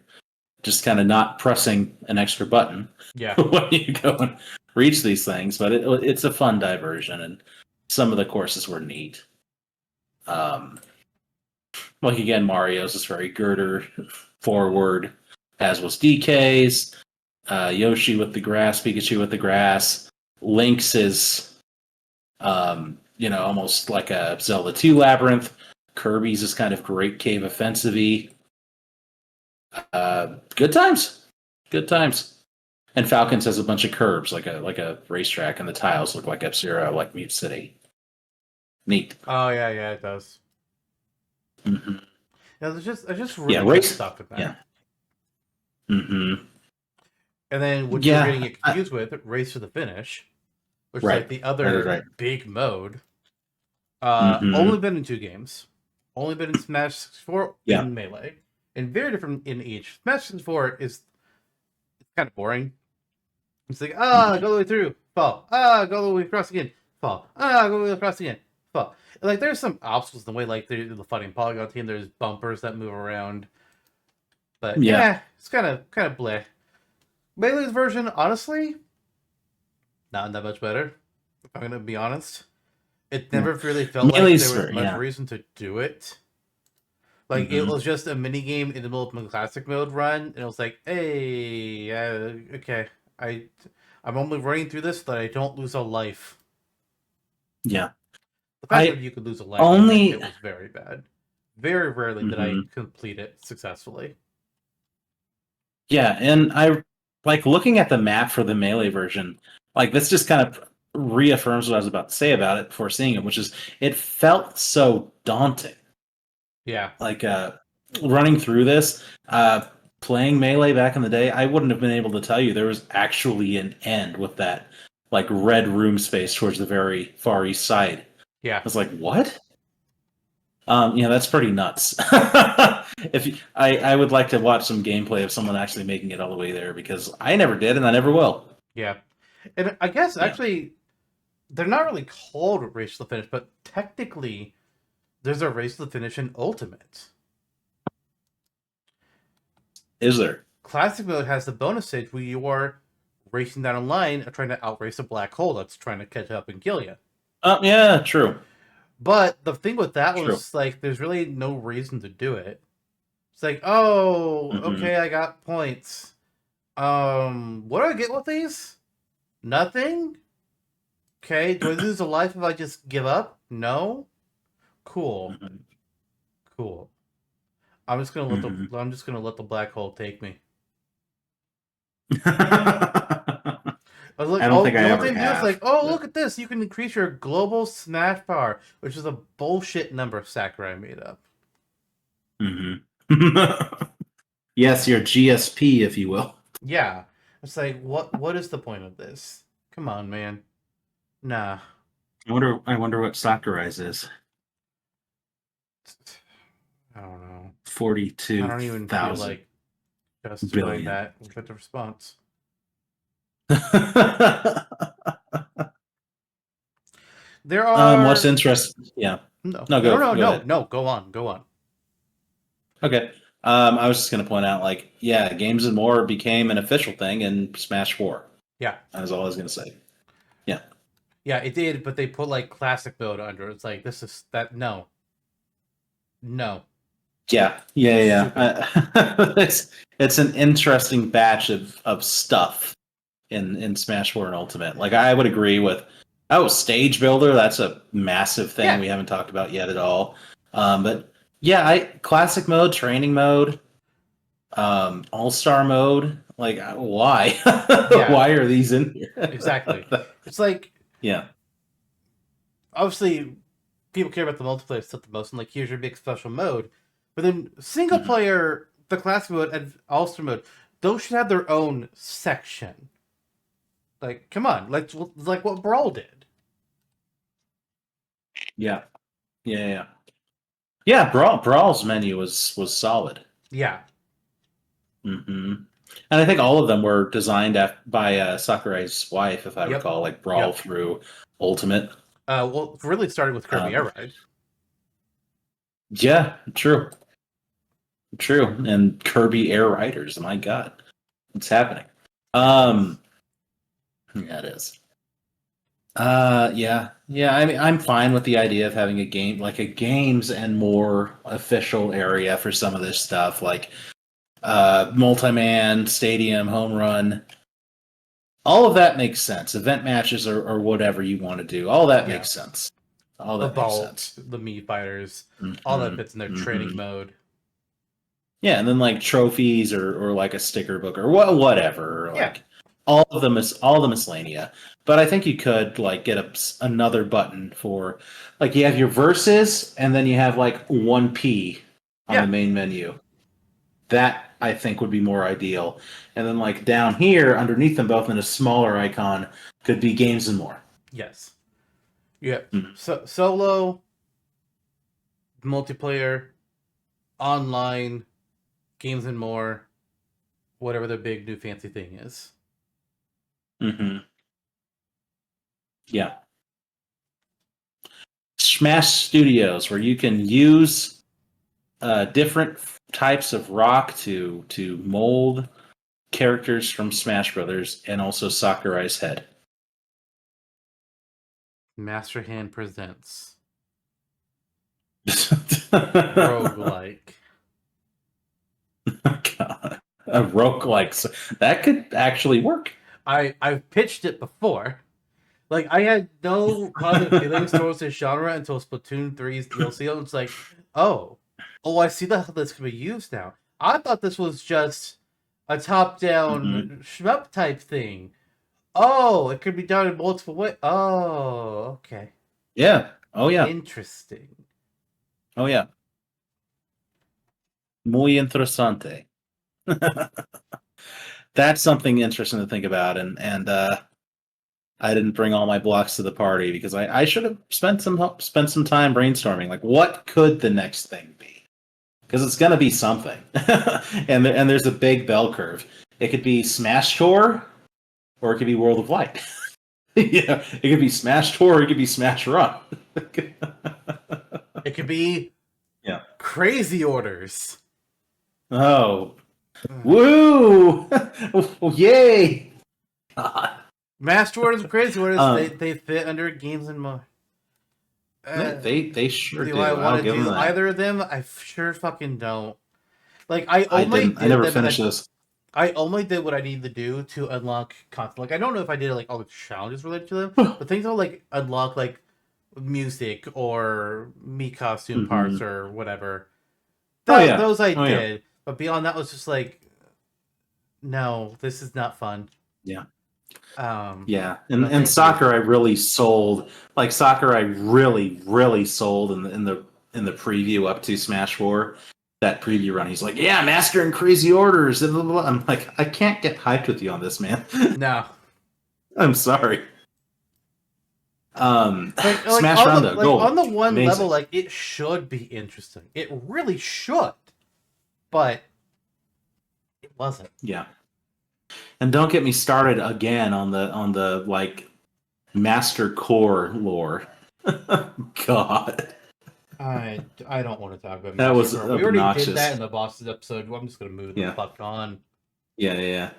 just kind of not pressing an extra button
yeah.
when you go and reach these things, but it's a fun diversion, and some of the courses were neat. Um, like again, Mario's is very girder forward, as was DK's. Yoshi with the grass, Pikachu with the grass. Link's is, almost like a Zelda 2 labyrinth. Kirby's is kind of great cave offensive-y. Good times. Good times. And Falcons has a bunch of curbs, like a racetrack, and the tiles look like F-Zero, like Mute City. Neat.
Oh yeah, yeah, it does.
Mm-hmm.
Yeah, there's just
Yeah,
really good
race.
stuff in
Yeah.
there.
Mm-hmm.
And then what you're getting
Yeah.
it confused with, Race to the Finish, which is like
Right.
the
Right.
other
Right.
big mode. Only
Mm-hmm.
been in 2 games. Only been in Smash 64
Yeah.
and Melee. And very different in each. Smash 64 is kind of boring. It's like,
Mm-hmm.
go all the way through, fall. Go all the way across again, fall. Go all the way across again, fall. And, like, there's some obstacles in the way, like the fighting polygon team, there's bumpers that move around. But
Yeah.
yeah, it's kind of bleh. Melee's version, honestly, not that much better. If I'm gonna be honest, it
Yeah.
never really felt like there
Melee's,
was much
yeah.
reason to do it. Like it
Mm-hmm.
was just a mini game in the middle of my classic mode run, and it was like, hey, okay, I, I'm only running through this so that I don't lose a life.
Yeah.
The fact that
I
you could lose a life meant
only.
it was very bad. Very rarely did I
Mm-hmm.
complete it successfully.
Yeah, and I like looking at the map for the Melee version. Like this just kind of reaffirms what I was about to say about it before seeing it, which is it felt so daunting.
Yeah,
Like running through this, playing Melee back in the day, I wouldn't have been able to tell you there was actually an end with that like red room space towards the very far east side. I
yeah.
was like, what? That's pretty nuts. I would like to watch some gameplay of someone actually making it all the way there because I never did and I never will.
Yeah. And I guess
Yeah.
actually they're not really called Race to the Finish, but technically there's a Race to the Finish in Ultimate.
Is there?
Classic mode has the bonus stage where you are racing down a line and trying to outrace a black hole that's trying to catch up and kill you.
Yeah, true.
But the thing with that
True.
was like there's really no reason to do it. It's like, oh,
Mm-hmm.
okay, I got points. What do I get with these? Nothing? Okay, do I lose a life if I just give up? No? Cool.
Mm-hmm.
Cool.
Mm-hmm.
I'm just gonna let the black hole take me. I was like,
I don't
oh,
think
the
I
only
ever
thing to do is
have.
like, oh,
But...
look at this. You can increase your global smash power, which is a bullshit number Sakurai made up.
Mm-hmm. Yes, your GSP, if you will.
Yeah. It's like, what is the point of this? Come on, man. Nah.
I wonder what Sakurai's is.
I don't know. I
Forty-two
don't even feel
thousand
like justifying
billion.
that with the response. There
What's
are
interesting? Yeah.
no,
No,
no,
go
no,
go
no,
ahead.
no. Go on, go on.
Okay. I was just going to point out, like, yeah, Games and More became an official thing in Smash 4.
Yeah,
That's all I was going to say. Yeah.
yeah, it did, but they put like classic mode under it. It's like this is that no,
Yeah. Yeah. Yeah.
stupid.
It's an interesting batch of stuff in Smash 4 and Ultimate. Like, I would agree with, oh, Stage Builder, that's a massive thing
Yeah,
we haven't talked about yet at all. But yeah, classic mode, training mode, all-star mode, like, why?
yeah,
Why are these in
exactly.
here?
It's like
Yeah.
obviously people care about the multiplayer stuff the most, and like here's your big special mode. But then single
Mhm.
player, the classic mode and all-star mode, those should have their own section. Like, come on, like what Brawl did.
Yeah. Yeah. Yeah. Yeah, Brawl's menu was solid.
Yeah.
hmm And I think all of them were designed by Sakurai's wife, if I
Yep.
recall, like Brawl
Yep.
through Ultimate.
Well, it really started with Kirby Air
Um,
Ride.
yeah, true, true. And Kirby Air Riders, my God, what's happening? Um, yeah, it is. Yeah, yeah. I mean, I'm fine with the idea of having a game, like a games and more official area for some of this stuff, like multi-man, stadium, home run. All of that makes sense. Event matches or whatever you want to do. All that
Yeah.
makes sense. All
The
that makes
Vault,
sense.
the Mii Fighters, all that
hmm
fits in their training
hmm
mode.
Yeah, and then like trophies or like a sticker book or whatever. Or
Yeah.
like all the miscellanea. But I think you could like get another button for like you have your verses and then you have like 1P on the
Yeah.
main menu. That I think would be more ideal. And then like down here underneath them both in a smaller icon could be games and more.
Yes. Yeah.
Mhm.
So solo, multiplayer, online, games and more, whatever the big new fancy thing is.
Mm-hmm. Yeah. Smash Studios, where you can use different types of rock to mold characters from Smash Brothers, and also Sakurai's head.
Master Hand presents
God,
roguelike.
a roguelike. So that could actually work.
I've pitched it before. Like I had no positive feelings towards this genre until Splatoon 3's DLC. It's like, oh, I see how this can be used now. I thought this was just a
hmm
top-down shmup type thing. Oh, it could be done in multiple ways. Oh, okay,
Yeah. Oh yeah.
interesting.
Oh yeah. Muy interesante. That's something interesting to think about, and I didn't bring all my blocks to the party because I should have spent some time brainstorming. Like, what could the next thing be? Because it's going to be something, and there's a big bell curve. It could be Smash Tour, or it could be World of Light. Yeah, it could be Smash Tour, or it could be Smash Run.
It could be
Yeah.
crazy orders.
Oh, woo! Yay! God.
Master orders and crazy orders,
Um,
they fit under games and more.
they sure
Do
do.
I want
I'll
to
give them
do
that.
either of them? I sure fucking don't. Like
I never finished this.
I only did what I needed to do to unlock content. Like I don't know if I did like all the challenges related to them, but things that like unlock like music or me costume
hmm
parts or whatever.
Oh yeah.
Those I
Oh yeah.
did, but beyond that was just like, no, this is not fun.
Yeah.
Um,
Yeah.
no,
And
thank you.
Sakurai really sold, like Sakurai really sold in the preview up to Smash 4. That preview run, he's like, "Yeah, Master and Crazy Orders." Blah, blah, blah. I'm like, I can't get hyped with you on this, man.
No,
I'm sorry.
like
Smash
on the
Rondo, gold,
on the one level,
amazing.
like it should be interesting. It really should, but it wasn't.
Yeah. And don't get me started again on the like Master Core lore. God.
I don't want to talk about
That
Master
was
Core. We already did that in
obnoxious.
the bosses episode. I'm just gonna move the
Yeah.
fuck on.
Yeah.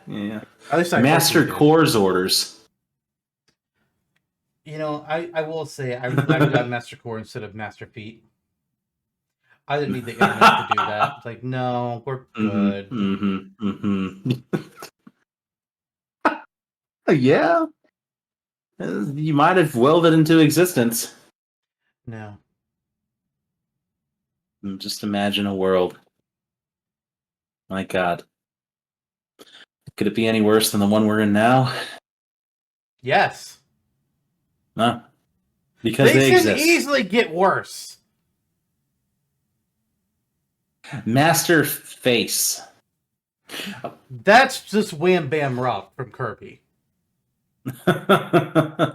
At least I hope we
Master
did.
Core's orders.
I will say I'm glad we got Master Core instead of Master Feet. I didn't need the internet to do that. It's like, no, we're good.
Yeah. You might have willed it into existence.
No.
Just imagine a world. My God. Could it be any worse than the one we're in now?
Yes.
No. Because
They
they
can
exist.
easily get worse.
Master Face.
That's just Wham Bam Rock from Kirby.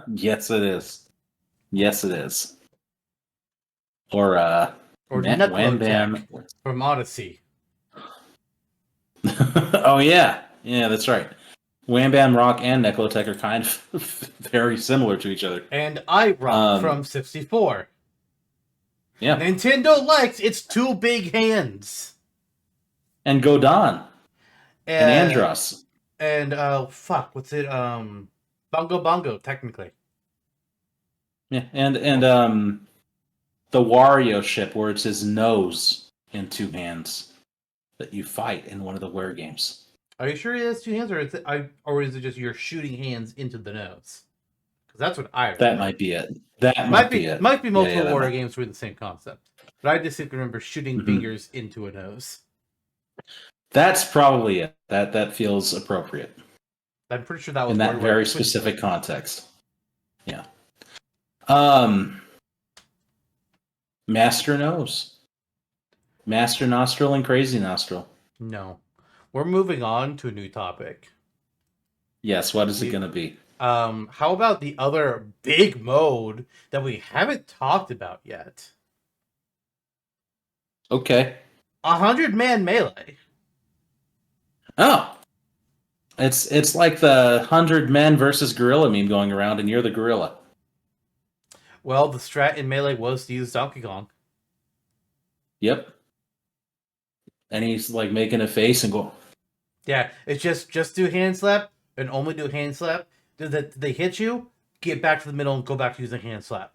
Yes, it is. Yes, it is. Or
Or
Wham
Necrotech
Bam.
from Odyssey.
Oh yeah, yeah, that's right. Wham Bam Rock and Necrotech are kind of very similar to each other.
And I Rock from 64.
Yeah,
Nintendo likes its two big hands.
and Godon and Andros.
And fuck, what's it? Bongo Bongo, technically.
Yeah, and the Wario ship where it's his nose in two hands that you fight in one of the Ware games.
Are you sure he has two hands, or is it just you're shooting hands into the nose? Because that's what I remember.
That might be it. That might be it.
Might be multiple
Yeah,
Wario games with the same concept, but I distinctly remember shooting fingers into a nose.
That's probably it. That feels appropriate.
I'm pretty sure that was
in that very specific context. Yeah. Master Nose. Master Nostril and Crazy Nostril.
No. We're moving on to a new topic.
Yes, what is it going to be?
How about the other big mode that we haven't talked about yet?
Okay.
100-man melee.
Oh. It's like the 100 men versus gorilla meme going around, and you're the gorilla.
Well, the strat in melee was to use Donkey Kong.
Yep. And he's like making a face and go.
Yeah, it's just do hand slap and only do hand slap. They hit you, get back to the middle and go back to using hand slap.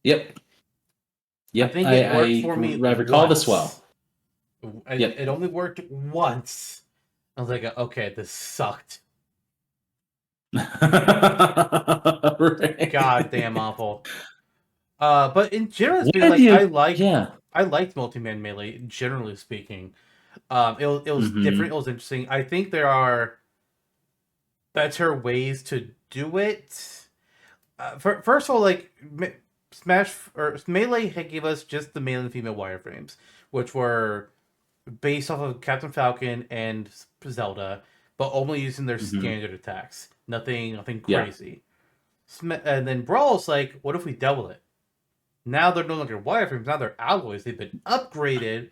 Yep.
I think it worked for me.
I recall this well.
It only worked once. I was like, okay, this sucked.
Right.
Goddamn awful. But in general speaking, I liked multi-man melee, generally speaking. It was different, it was interesting. I think there are better ways to do it. First of all, like Smash or Melee gave us just the male and female wireframes, which were based off of Captain Falcon and Zelda, but only using their standard attacks. Nothing crazy. And then Brawl's like, what if we double it? Now they're no longer wireframes, now they're alloys. They've been upgraded,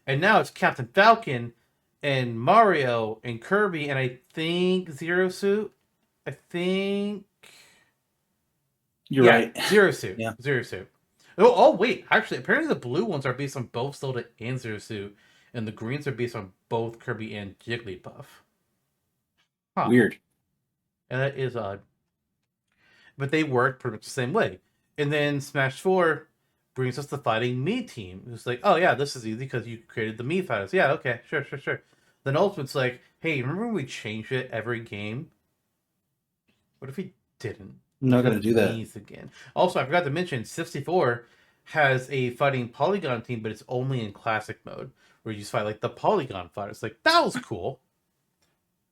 and now it's Captain Falcon and Mario and Kirby and I think Zero Suit. I think
You're right.
Zero Suit.
Yeah.
Zero Suit. Oh wait, actually, apparently the blue ones are based on both Zelda and Zero Suit, and the greens are based on both Kirby and Jigglypuff. Huh.
Weird.
And that is odd. But they work pretty much the same way. And then Smash 4 brings us the fighting Mii team. It's like, oh yeah, this is easy because you created the Mii fighters. Yeah, okay, sure. Then Ultimate's like, hey, remember when we changed it every game? What if we didn't?
I'm not going to do that.
Again. Also, I forgot to mention, 64 has a fighting polygon team, but it's only in classic mode, where you just fight like the polygon fighters. Like, that was cool.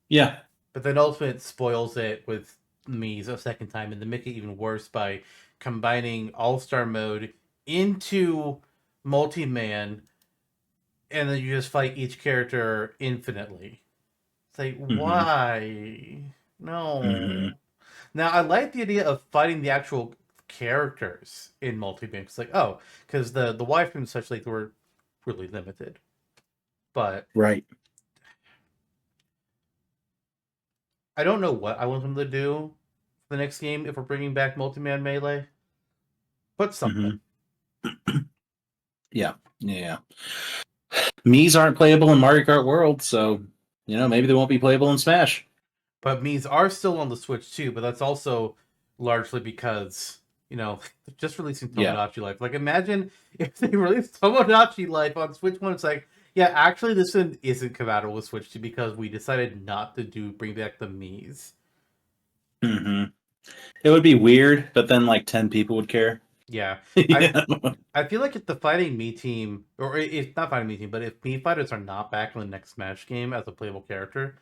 Yeah.
But then Ultimate spoils it with Mii's a second time, and to make it even worse by combining All-Star mode into multi-man, and then you just fight each character infinitely. It's like, why? No. Now, I like the idea of fighting the actual characters in multi-man. It's like, oh, because the wireframes and such, like, were really limited. But
right.
I don't know what I want them to do for the next game if we're bringing back multi-man melee. But something.
Yeah. Yeah. Mii's aren't playable in Mario Kart World, so maybe they won't be playable in Smash.
But Mii's are still on the Switch too, but that's also largely because, just releasing
Yeah.
Tomodachi Life. Like, imagine if they released Tomodachi Life on Switch 1, it's like, yeah, actually this one isn't compatible with Switch 2 because we decided not to bring back the Mii's.
hmm It would be weird, but then like 10 people would care.
Yeah. I
Yeah.
I feel like if the Fighting Mii team, or if not Fighting Mii team, but if Mii fighters are not back in the next Smash game as a playable character,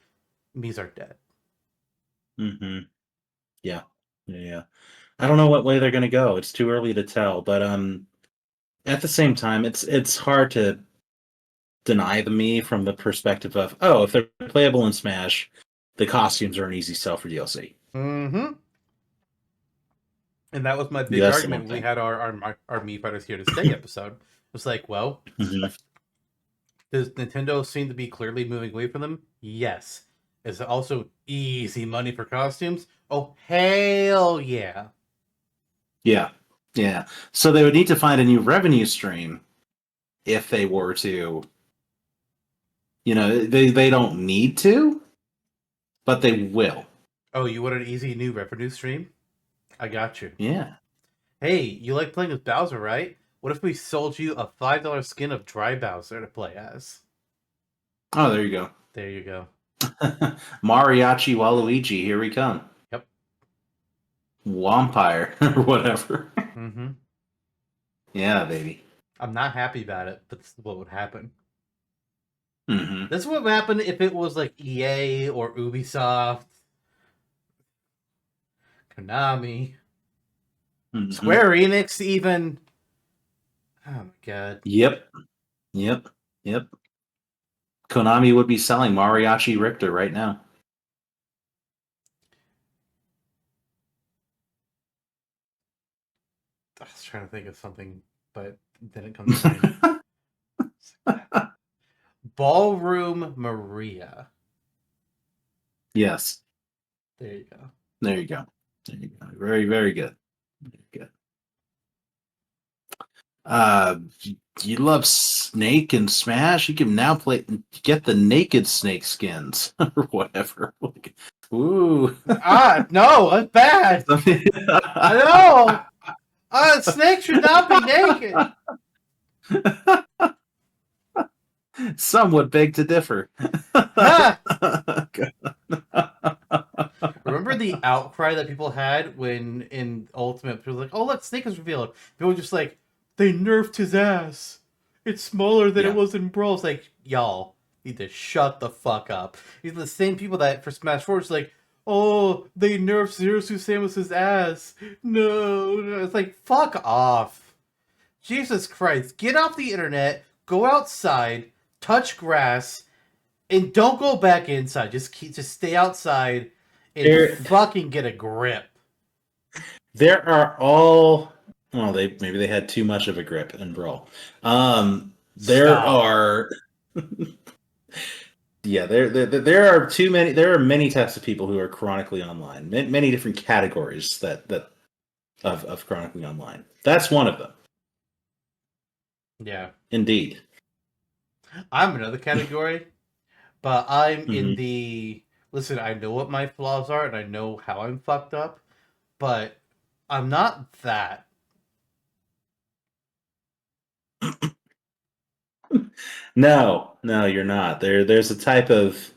Mii's are dead.
hmm Yeah. Yeah. I don't know what way they're going to go. It's too early to tell, but at the same time, it's hard to deny the me from the perspective of, oh, if they're playable in Smash, the costumes are an easy sell for DLC.
Mm-hmm. And that was my big
That's the
argument
one
when we
thing.
had our Mii Fighters Here to Stay episode. It was like, well,
hmm
does Nintendo seem to be clearly moving away from them? Yes. Is it also easy money for costumes? Oh, hell yeah.
Yeah. Yeah. So they would need to find a new revenue stream if they were to, they don't need to, but they will.
Oh, you want an easy new revenue stream? I got you.
Yeah.
Hey, you like playing with Bowser, right? What if we sold you a $5 skin of Dry Bowser to play as?
Oh, there you go.
There you go.
Mariachi Waluigi, here we come.
Yep.
Wampire, or whatever.
Mm-hmm.
Yeah, baby.
I'm not happy about it, but this is what would happen.
hmm
This would happen if it was like EA or Ubisoft, Konami,
hmm
Square Enix, even. Oh my god.
Yep. Yep. Yep. Konami would be selling Mariachi Richter right now.
I was trying to think of something, but then it comes to mind. Ballroom Maria.
Yes.
There you go.
There you go. There you go. Very, very good. Very good. Uh, you love Snake and Smash? You can now get the naked Snake skins or whatever. Ooh.
No, that's bad. I know. Snake should not be naked.
Some would beg to differ.
Remember the outcry that people had when in Ultimate, people were like, "Oh, look, Snake is revealed." People were just like, "They nerfed his ass. It's smaller than it was in Brawl." It's like, y'all need to shut the fuck up. These are the same people that for Smash 4 is like, "Oh, they nerfed Zero Suit Samus's ass." No, it's like, fuck off. Jesus Christ, get off the internet, go outside, touch grass, and don't go back inside. Just stay outside and fucking get a grip.
There are all. Well, maybe they had too much of a grip in Brawl. There are. Yeah, there are too many. There are many types of people who are chronically online. Many different categories of chronically online. That's one of them.
Yeah.
Indeed.
I'm another category, but I'm in the listen, I know what my flaws are and I know how I'm fucked up, but I'm not that.
No, you're not. There's a type of.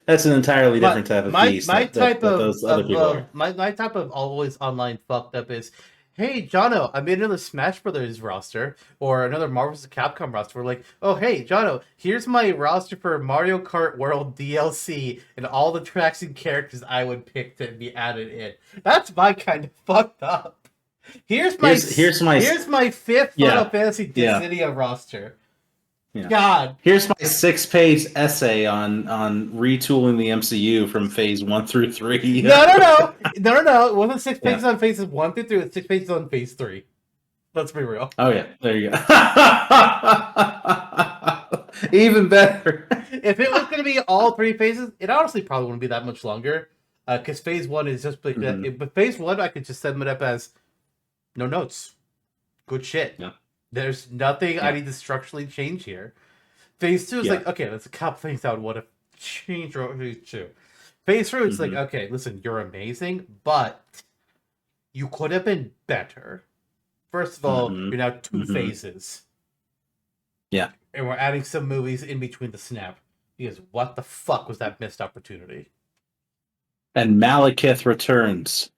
That's an entirely different type of beast.
My type
that those other people are.
my type of always online fucked up is, hey Jono, I made another Smash Brothers roster or another Marvel's Capcom roster. We're like, oh hey Jono, here's my roster for Mario Kart World DLC and all the tracks and characters I would pick to be added in. That's my kind of fucked up. Here's my fifth Final Fantasy Dissidia roster.
Yeah.
God.
Here's my 6-page essay on retooling the MCU from phase 1 through 3.
No. It wasn't 6 pages on phases 1 through 3, it was 6 pages on phase 3. Let's be real.
Oh yeah, there you go. Even better.
If it was going to be all 3 phases, it honestly probably wouldn't be that much longer. Because phase 1 is just like that. But phase 1, I could just send it up as no notes. Good shit.
Yeah.
There's nothing I
Yeah.
need to structurally change here. Phase 2 is
Yeah.
like, okay, there's a couple things I would want to change or phase 2. Phase 3, it's like,
Hmm.
okay, listen, you're amazing, but you could have been better. First of all,
Hmm.
you're now two
Hmm.
phases,
Yeah.
and we're adding some movies in between the snap. Because what the fuck was that missed opportunity?
And Malekith returns.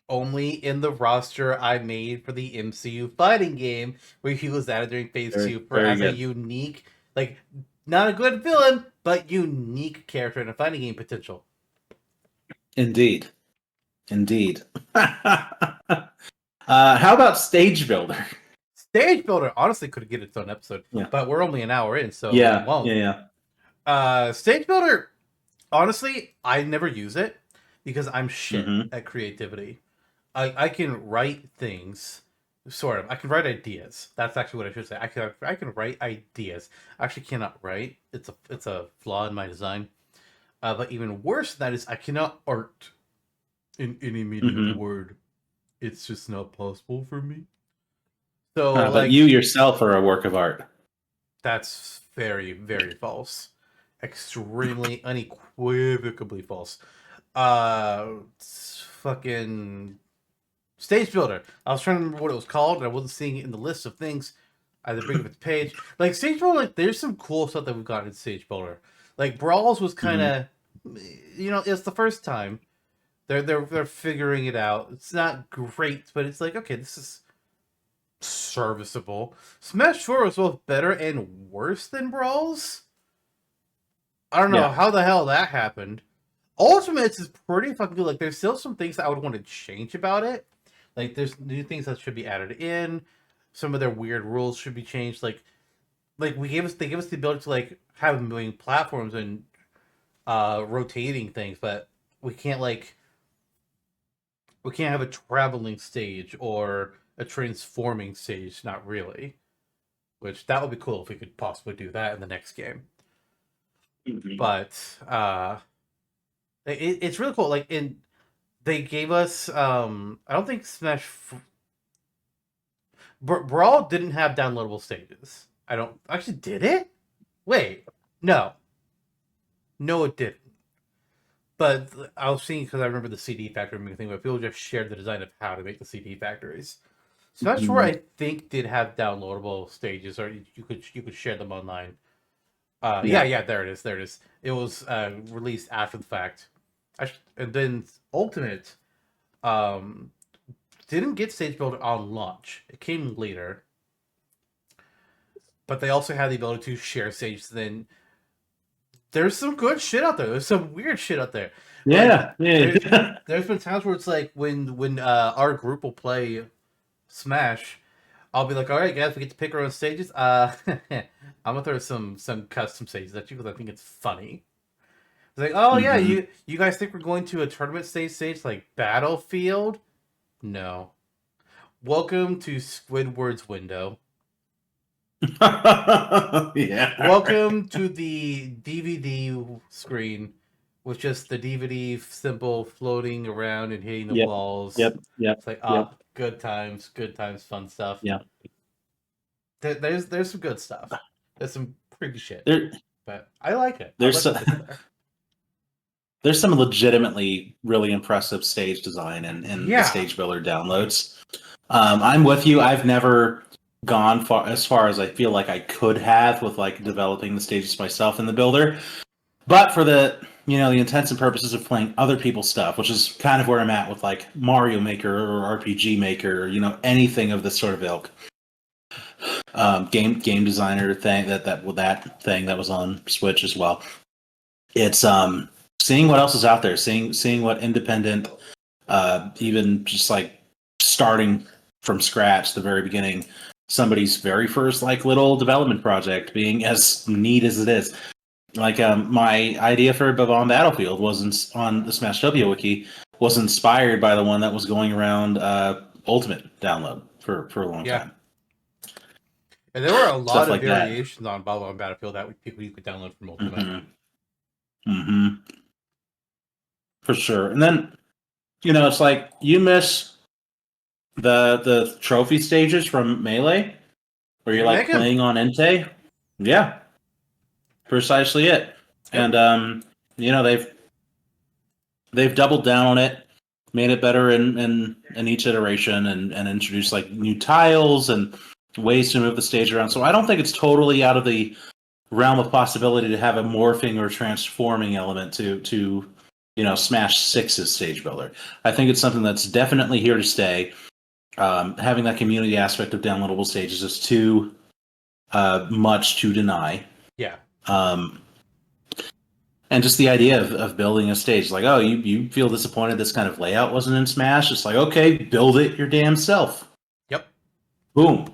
Only in the roster I made for the MCU fighting game, where he was added during Phase
Very,
2 for
very
as a
good.
unique, like, not a good villain, but unique character in a fighting game potential.
Indeed. Indeed. How about Stage Builder?
Stage Builder honestly could get its own episode,
Yeah.
but we're only an hour in, so it
Yeah.
won't.
Yeah.
Stage Builder, honestly, I never use it because I'm
Yeah.
shit
Hmm.
at creativity. I can write things, sort of. I can write ideas. That's actually what I should say. I can write ideas. I actually cannot write. It's a flaw in my design. But even worse than that is I cannot art in any meaning of the
Hmm.
word. It's just not possible for me. So
But
like
you yourself are a work of art.
that's very, very false. Extremely unequivocally false. Fucking Stage Builder. I was trying to remember what it was called, and I wasn't seeing it in the list of things. I had to bring up its page. Like Stage Builder, like there's some cool stuff that we've got in Stage Builder. Like Brawls was kind
Hmm.
of, it's the first time they're figuring it out. It's not great, but it's like okay, this is serviceable. Smash 4 was both better and worse than Brawls. I don't know
Yeah.
how the hell that happened. Ultimates is pretty fucking good. Like, there's still some things that I would want to change about it. Like, there's new things that should be added in. Some of their weird rules should be changed. Like they gave us the ability to like have moving platforms and rotating things, but we can't like we can't have a traveling stage or a transforming stage. Not really. Which that would be cool if we could possibly do that in the next game.
Hmm.
But it's really cool. Like in they gave us I don't think Brawl didn't have downloadable stages. I don't actually did it? Wait. No. No it didn't. But I was seeing because I remember the CD factory thing where people just shared the design of how to make the CD factories. Smash 4
Hmm.
I think did have downloadable stages or you could share them online. Yeah,
Yeah.
yeah, there it is. There it is. It was released after the fact. And then Ultimate um didn't get Stage Builder on launch. It came later, but they also had the ability to share stages. Then there's some good shit out there. There's some weird shit out there. Like
Yeah. Yeah.
there's been times where it's like when our group will play Smash, I'll be like, all right, guys, we get to pick our own stages. I'm gonna throw some custom stages at you because I think it's funny. It's like, oh yeah,
Hmm.
you guys think we're going to a tournament stage like Battlefield? No. Welcome to Squidward's window.
Yeah.
Welcome to the DVD screen with just the DVD symbol floating around and hitting the
Yep.
walls.
Yep. Yep.
It's like
Yep.
good times, fun stuff.
Yeah.
There's some good stuff. There's some creepy shit,
There,
but I like it. I
there's
like
so-
what it's there.
there's some legitimately really impressive stage design in the
Yeah,
stage builder downloads. I'm with you. I've never gone as far as I feel like I could have with like developing the stages myself in the builder. But for the intents and purposes of playing other people's stuff, which is kind of where I'm at with like Mario Maker or RPG Maker, anything of this sort of ilk. Game designer thing that thing that was on Switch as well. It's seeing what else is out there, seeing what independent, even just like starting from scratch, the very beginning, somebody's very first like little development project being as neat as it is. Like my idea for Bavon Battlefield on the Smashtopia wiki was inspired by the one that was going around Ultimate download for a long
yeah.
time.
And there were a lot
Stuff
of
like that.
variations on Battlefield that people you could download from Ultimate.
Hmm. Hmm. For sure. And then it's like you miss The trophy stages from Melee, where
You
you're
can make
like
him.
playing on Entei. Yeah, precisely it.
Yep.
And they've doubled down on it, made it better in each iteration, and introduced like new tiles and ways to move the stage around. So I don't think it's totally out of the realm of possibility to have a morphing or transforming element to Smash Six's stage builder. I think it's something that's definitely here to stay. Having that community aspect of downloadable stages is too much to deny.
Yeah.
Um, and just the idea of building a stage, like, oh, you feel disappointed this kind of layout wasn't in Smash? It's like, okay, build it your damn self.
Yep.
Boom.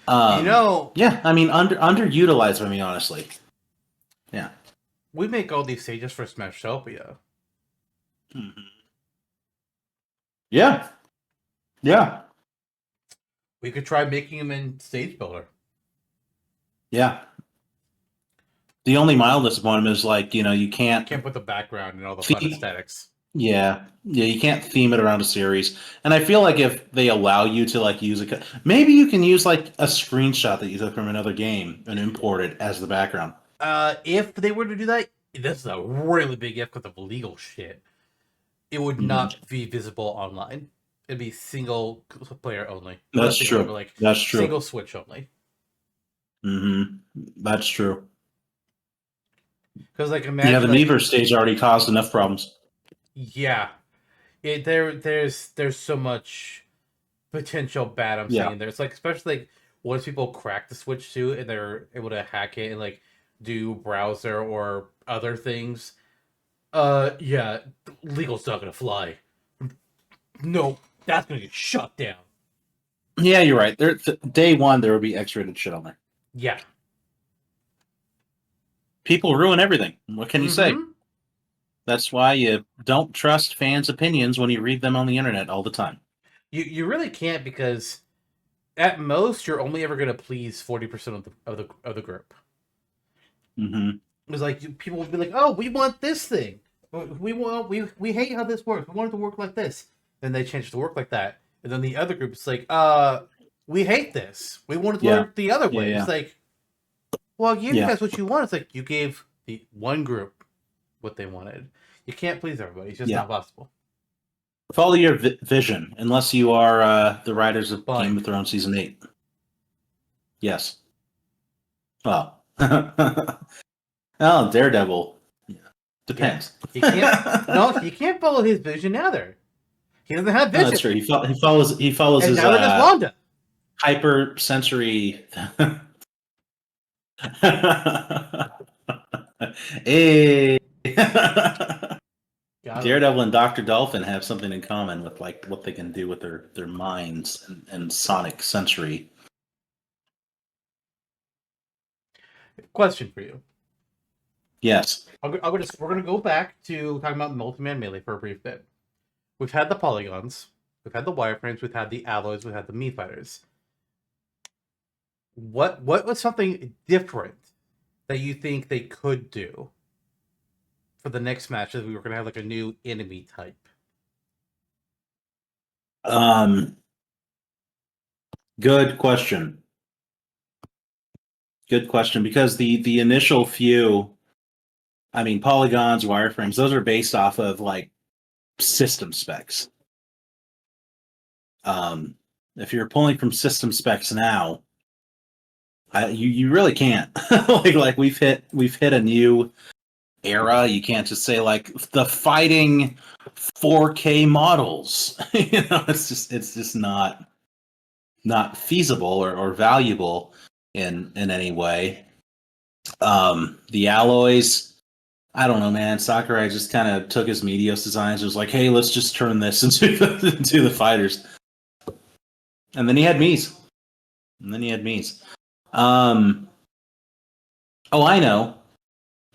You know,
Yeah, I mean, underutilized, I mean, honestly. Yeah.
we make all these stages for Smashopia.
Mm-hmm. Yeah. Yeah.
We could try making them in Stage Builder.
Yeah. The only mild disappointment is like, you can't
Can't put the background and all the fun aesthetics.
Yeah, you can't theme it around a series, and I feel like if they allow you to like use maybe you can use like a screenshot that you took from another game and import it as the background.
If they were to do that, this is a really big if because of legal shit. It would
Mm-hmm.
not be visible online. It'd be single player only.
That's
Single
true.
player, like
That's true.
single Switch only.
Mm-hmm. That's true.
Because like imagine,
Yeah, the
like,
Miiverse stage already caused enough problems.
yeah, there's so much potential bad I'm
Yeah.
seeing there. It's like especially like once people crack the Switch too and they're able to hack it and like do browser or other things. Yeah, legal's not gonna fly. No, that's gonna get shut down.
Yeah, you're right. Day one, there would be X-rated shit on there.
Yeah.
People ruin everything. What can you say?
Mm-hmm.
That's why you don't trust fans' opinions when you read them on the internet all the time.
You really can't because at most you're only ever gonna please 40% of the group.
Mm-hmm.
It's like people will be like, "Oh, we want this thing. We hate how this works. We want it to work like this." Then they change it to work like that, and then the other group is like, we hate this. We want it to work the other way."
Yeah.
It's like, well, I gave you guys what you want. It's like you gave the one group what they wanted. You can't please everybody. It's just not possible.
Follow your vision, unless you are the writers of
Blind.
Game of Thrones season 8. Yes. Well, oh, Daredevil. Yeah. Depends.
He can't. No, he can't follow his vision either. He doesn't have vision.
No, that's true. He follows. He follows
and
his
neither does Wanda.
hypersensory. Hey. Daredevil and Dr. Dolphin have something in common with like what they can do with their minds and sonic sensory.
Question for you.
Yes.
We're gonna go back to talking about Multi-Man Melee for a brief bit. We've had the polygons, we've had the wireframes, we've had the alloys, we've had the Mii fighters. What was something different that you think they could do for the next match that we were gonna have like a new enemy type?
Good question. Good question, because the initial few, I mean, polygons, wireframes, those are based off of like system specs. If you're pulling from system specs now, you really can't. like we've hit a new era. You can't just say like the fighting 4K models. It's just not feasible or valuable in any way. The alloys, I don't know, man. Sakurai just kind of took his Meteos designs and was like, hey, let's just turn this into the fighters. And then he had Mii's. Oh, I know.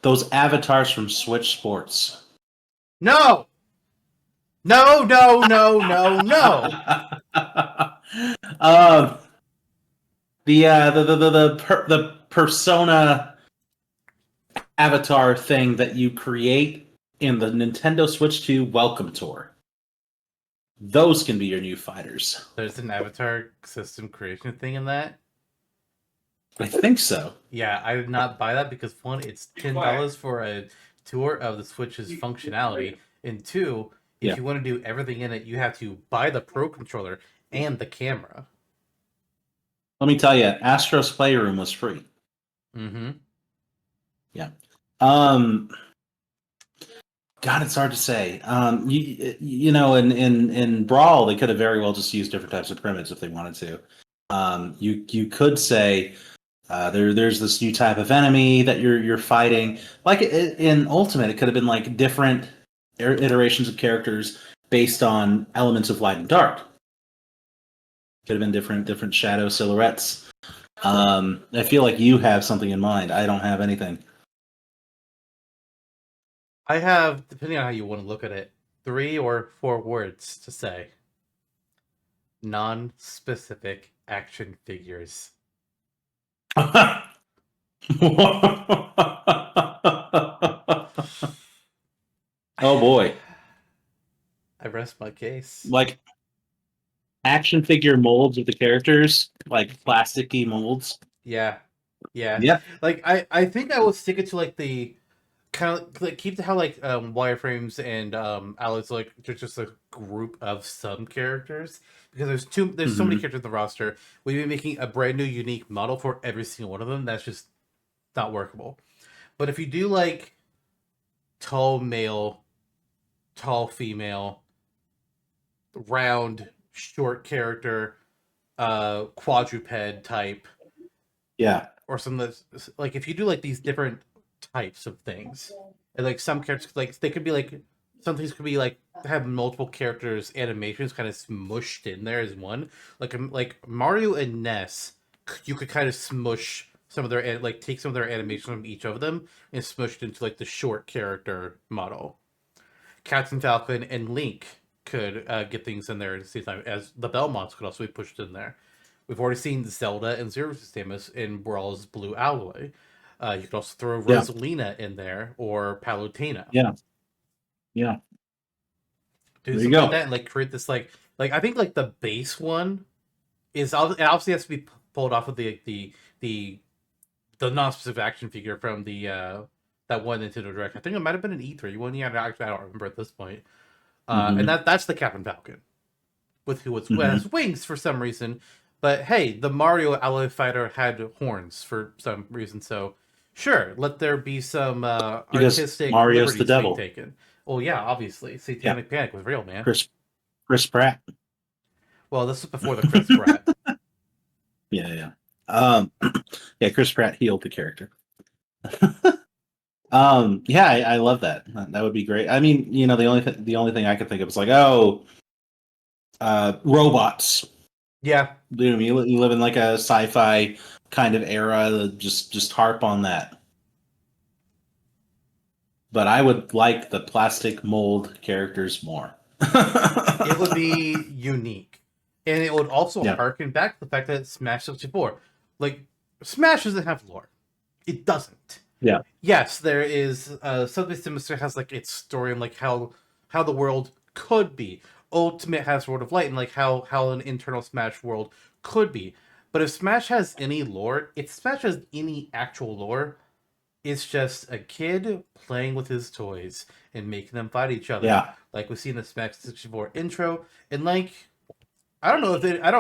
Those avatars from Switch Sports.
No! No!
The persona avatar thing that you create in the Nintendo Switch 2 Welcome Tour. Those can be your new fighters.
There's an avatar system creation thing in that.
I think so.
Yeah, I did not buy that because one, it's $10 for a tour of the Switch's functionality, and two, if
Yeah.
you want to do everything in it, you have to buy the Pro controller and the camera.
Let me tell you, Astro's Playroom was free.
Mm-hmm.
Yeah. Um, God, it's hard to say. You know, in Brawl, they could have very well just used different types of primitives if they wanted to. You could say there's this new type of enemy that you're fighting. Like in Ultimate, it could have been like different iterations of characters based on elements of light and dark. Could have been different shadow silhouettes. I feel like you have something in mind. I don't have anything.
I have, depending on how you want to look at it, 3 or 4 words to say. Non-specific action figures.
Oh boy.
I rest my case.
Like action figure molds of the characters, like plasticky molds.
Yeah. Yeah.
Yep.
Like I think I will stick it to like the kind of like keep to how like wireframes and allies like there's just a group of some characters because there's so many
Hmm.
characters in the roster. We'd be making a brand new unique model for every single one of them. That's just not workable. But if you do like tall male, tall female, round, short character, quadruped type,
Yeah.
or some that's like if you do like these different types of things, and like some characters like they could be like some things could be like have multiple characters animations kind of smushed in there as one. Like Mario and Ness, you could kind of smush some of their like take some of their animations from each of them and smush it into like the short character model. Captain Falcon and Link could get things in there at the same time as the Belmonts could also be pushed in there. We've already seen Zelda and Zero Samus in Brawl's Blue Alloy. You could also throw
Yeah.
Rosalina in there or Palutena.
Yeah. Yeah.
Do
There you
something like
go.
that and like create this like I think like the base one is it obviously has to be pulled off of the non-specific action figure from the that one Nintendo Direct. I think it might have been an E3 one. Yeah, actually I don't remember at this point. And
Hmm.
that's the Captain Falcon with who
Hmm.
has wings for some reason. But hey, the Mario Alloy Fighter had horns for some reason, so sure, let there be some
Because
artistic
Mario's the
liberties being
devil.
taken. Well, yeah, obviously,
Yeah.
Satanic Panic was real, man.
Chris Pratt.
Well, this was before the Chris Pratt.
Yeah, yeah. Yeah, Chris Pratt healed the character. Yeah, I love that. That would be great. I mean, you know, the only thing I could think of is like, oh, robots.
Yeah,
You know, you live in like a sci-fi kind of era. Just harp on that. But I would like the plastic mold characters more.
it would be unique, and it would also
Yeah,
harken back to the fact that Smash 64, like Smash doesn't have lore. It doesn't.
yeah,
Yes, there is Subway Sinister has like its story and like how the world could be. Ultimate has World of Light and like how an internal Smash world could be. But if Smash has any lore, if Smash has any actual lore, it's just a kid playing with his toys and making them fight each other,
yeah.
like we see in the Smash 64 intro. And like I don't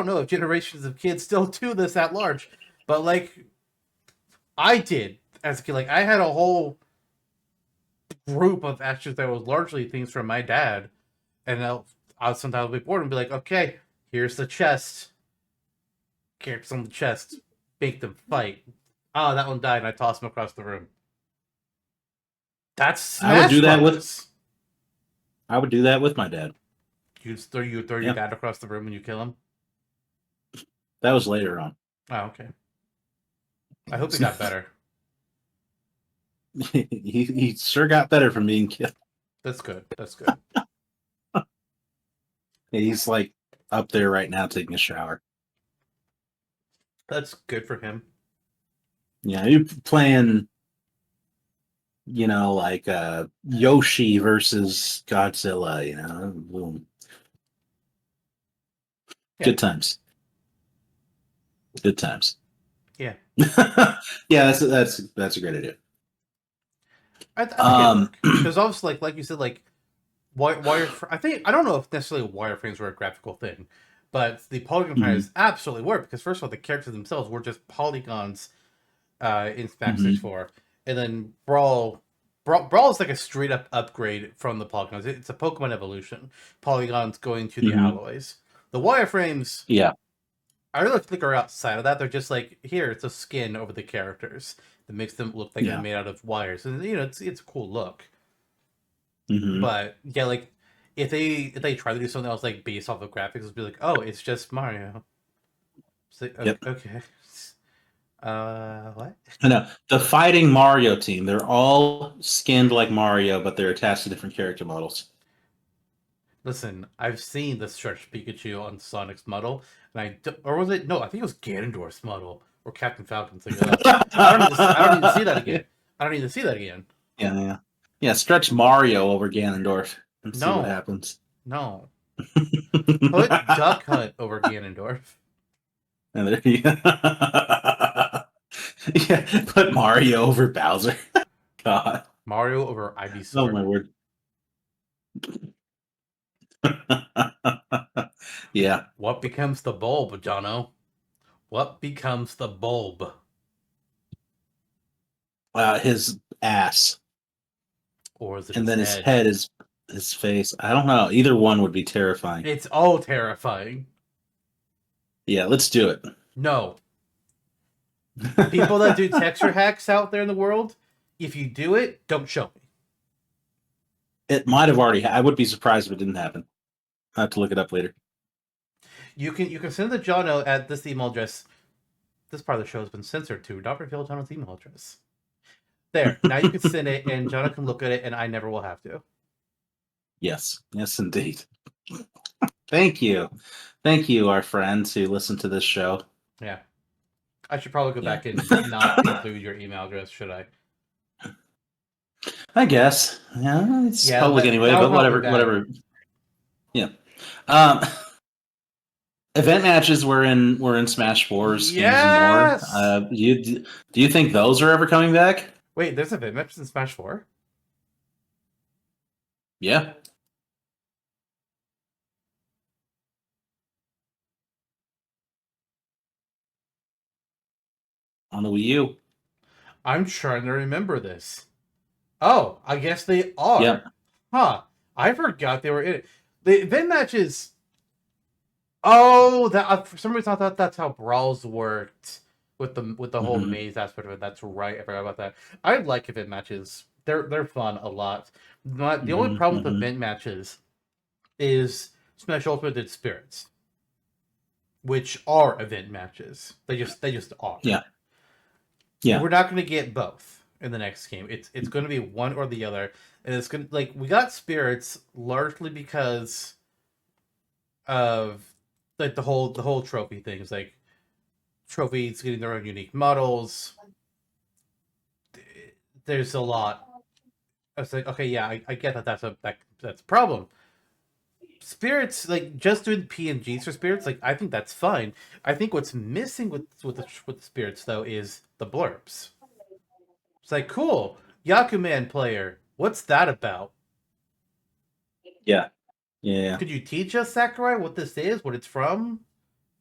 know if generations of kids still do this at large, but like I did as a kid. Like I had a whole group of actions that was largely things from my dad, and I'll sometimes be bored and be like, okay, here's the chest, characters on the chest, make them fight. Oh, that one died, and I toss him across the room. That's
I would
Smash
do that with
Brothers.
my dad.
You throw your
Yeah,
dad across the room and you kill him.
that was later on.
Oh, okay. I hope he got better.
He sure got better from being killed.
That's good. That's good.
He's like up there right now taking a shower.
That's good for him.
Yeah, you playing, you know, like Yoshi versus Godzilla. You know, boom.
Yeah,
Good times. Good times.
yeah.
Yeah, that's a great idea.
I think it'd
Um,
work because obviously, like you said, like I think I don't know if necessarily wireframes were a graphical thing, but the polygon
mhm,
fighters absolutely were because first of all, the characters themselves were just polygons in Smash Six
mhm,
Four, and then Brawl is like a straight up upgrade from the polygons. It's a Pokemon evolution. Polygons going to the
mhm.
alloys. The wireframes,
Yeah,
I really think are outside of that. They're just like here, it's a skin over the characters that makes them look like they're
yeah.
made out of wires, and it's a cool look.
Hmm.
But yeah, like if they try to do something else like based off of graphics, it'd be like, oh, it's just Mario. It's like,
Yep.
okay. What?
I know. The fighting Mario team, they're all skinned like Mario, but they're attached to different character models.
Listen, I've seen the stretched Pikachu on Sonic's model, and or was it? No, I think it was Ganondorf's model or Captain Falcon's. Like, I don't need to see that again. I don't need to see that again.
Yeah, yeah. Yeah, stretch Mario over Ganondorf and see what
No,
happens.
no. Put Duck Hunt over Ganondorf.
And there you Yeah, put Mario over Bowser. God.
Mario over
Oh
Ivysaur.
my word. Yeah.
What becomes the bulb, Jono? What becomes the bulb?
His ass.
Or is it
And
his
then his
head?
head is his face. I don't know. Either one would be terrifying.
It's all terrifying.
Yeah, let's do it.
No. People that do texture hacks out there in the world, if you do it, don't show me.
It might have already. I would be surprised if it didn't happen. I have to look it up later.
You can send the Jono at this email address. This part of the show has been censored to not reveal Jono's email address. There. Now you can send it and Jono can look at it and I never will have to.
Yes, yes, indeed. Thank you, thank you, our friends who listen to this show.
Yeah. I should probably go
Yeah,
back and not include your email address, should I?
I guess. Yeah, it's
Yeah,
public
that
anyway.
would
But
probably be
whatever,
bad.
whatever. Yeah. Um, event matches were in Smash Fours, Games and More.
Yes!
Do you think those are ever coming back?
Wait, there's a vid match in Smash 4?
Yeah, on the Wii U.
I'm trying to remember this. Oh, I guess they
Yep.
are. Huh. I forgot they were in it. The event matches. Oh, that for some reason I thought that's how brawls worked with the whole
Hmm.
maze aspect of it. That's right. I forgot about that. I like event matches. They're fun a lot. The only
Hmm.
problem with
Hmm.
event matches is Smash Ultimate did Spirits, which are event matches. They just are.
Yeah.
And
Yeah.
we're not going to get both in the next game. It's going to be one or the other, and it's going to like we got Spirits largely because of like the whole trophy things, like trophies getting their own unique models. There's a lot. I was like, okay, yeah, I get that. That's a problem. Spirits, like just doing PNGs for spirits, like I think that's fine. I think what's missing with the spirits though is the blurbs. It's like cool, Yakuman player. What's that about?
Yeah. Yeah.
Could you teach us, Sakurai, what this is, what it's from?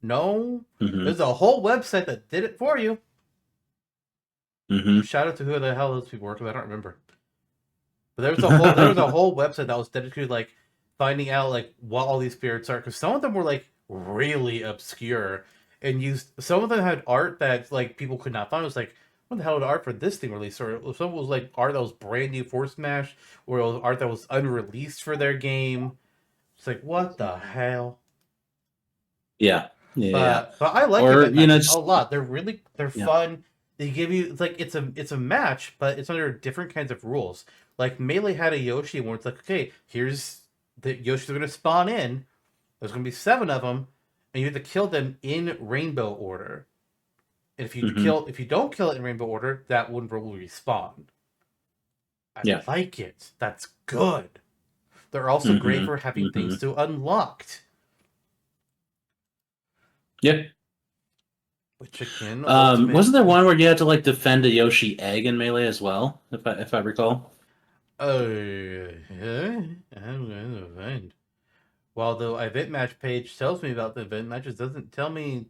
No.
Hmm.
There's a whole website that did it for you.
Hmm.
Shout out to who the hell those people work with. I don't remember. But there was a whole website that was dedicated like finding out like what all these spirits are because some of them were like really obscure and used some of them had art that like people could not find. It was like what the hell did art for this thing release? Or some was like art that was brand new for Smash, or it was art that was unreleased for their game. It's like what the hell?
Yeah. Yeah. Yeah.
But I like
Or
event matches a
just
lot. They're
yeah.
fun. They give you it's like it's a match, but it's under different kinds of rules. Like Melee had a Yoshi where it's like, okay, here's the Yoshis are gonna spawn in. There's gonna be 7 of them, and you have to kill them in rainbow order. And
Hmm.
if you don't kill it in rainbow order, that one will respawn. I
Yeah.
like it. That's good. They're also great
Hmm.
for having
Hmm.
things to unlocked.
Yeah.
Which again, ultimate.
Wasn't there one where you had to like defend a Yoshi egg in Melee as well, if I recall?
I'm going to event. While the event match page tells me about the event matches, doesn't tell me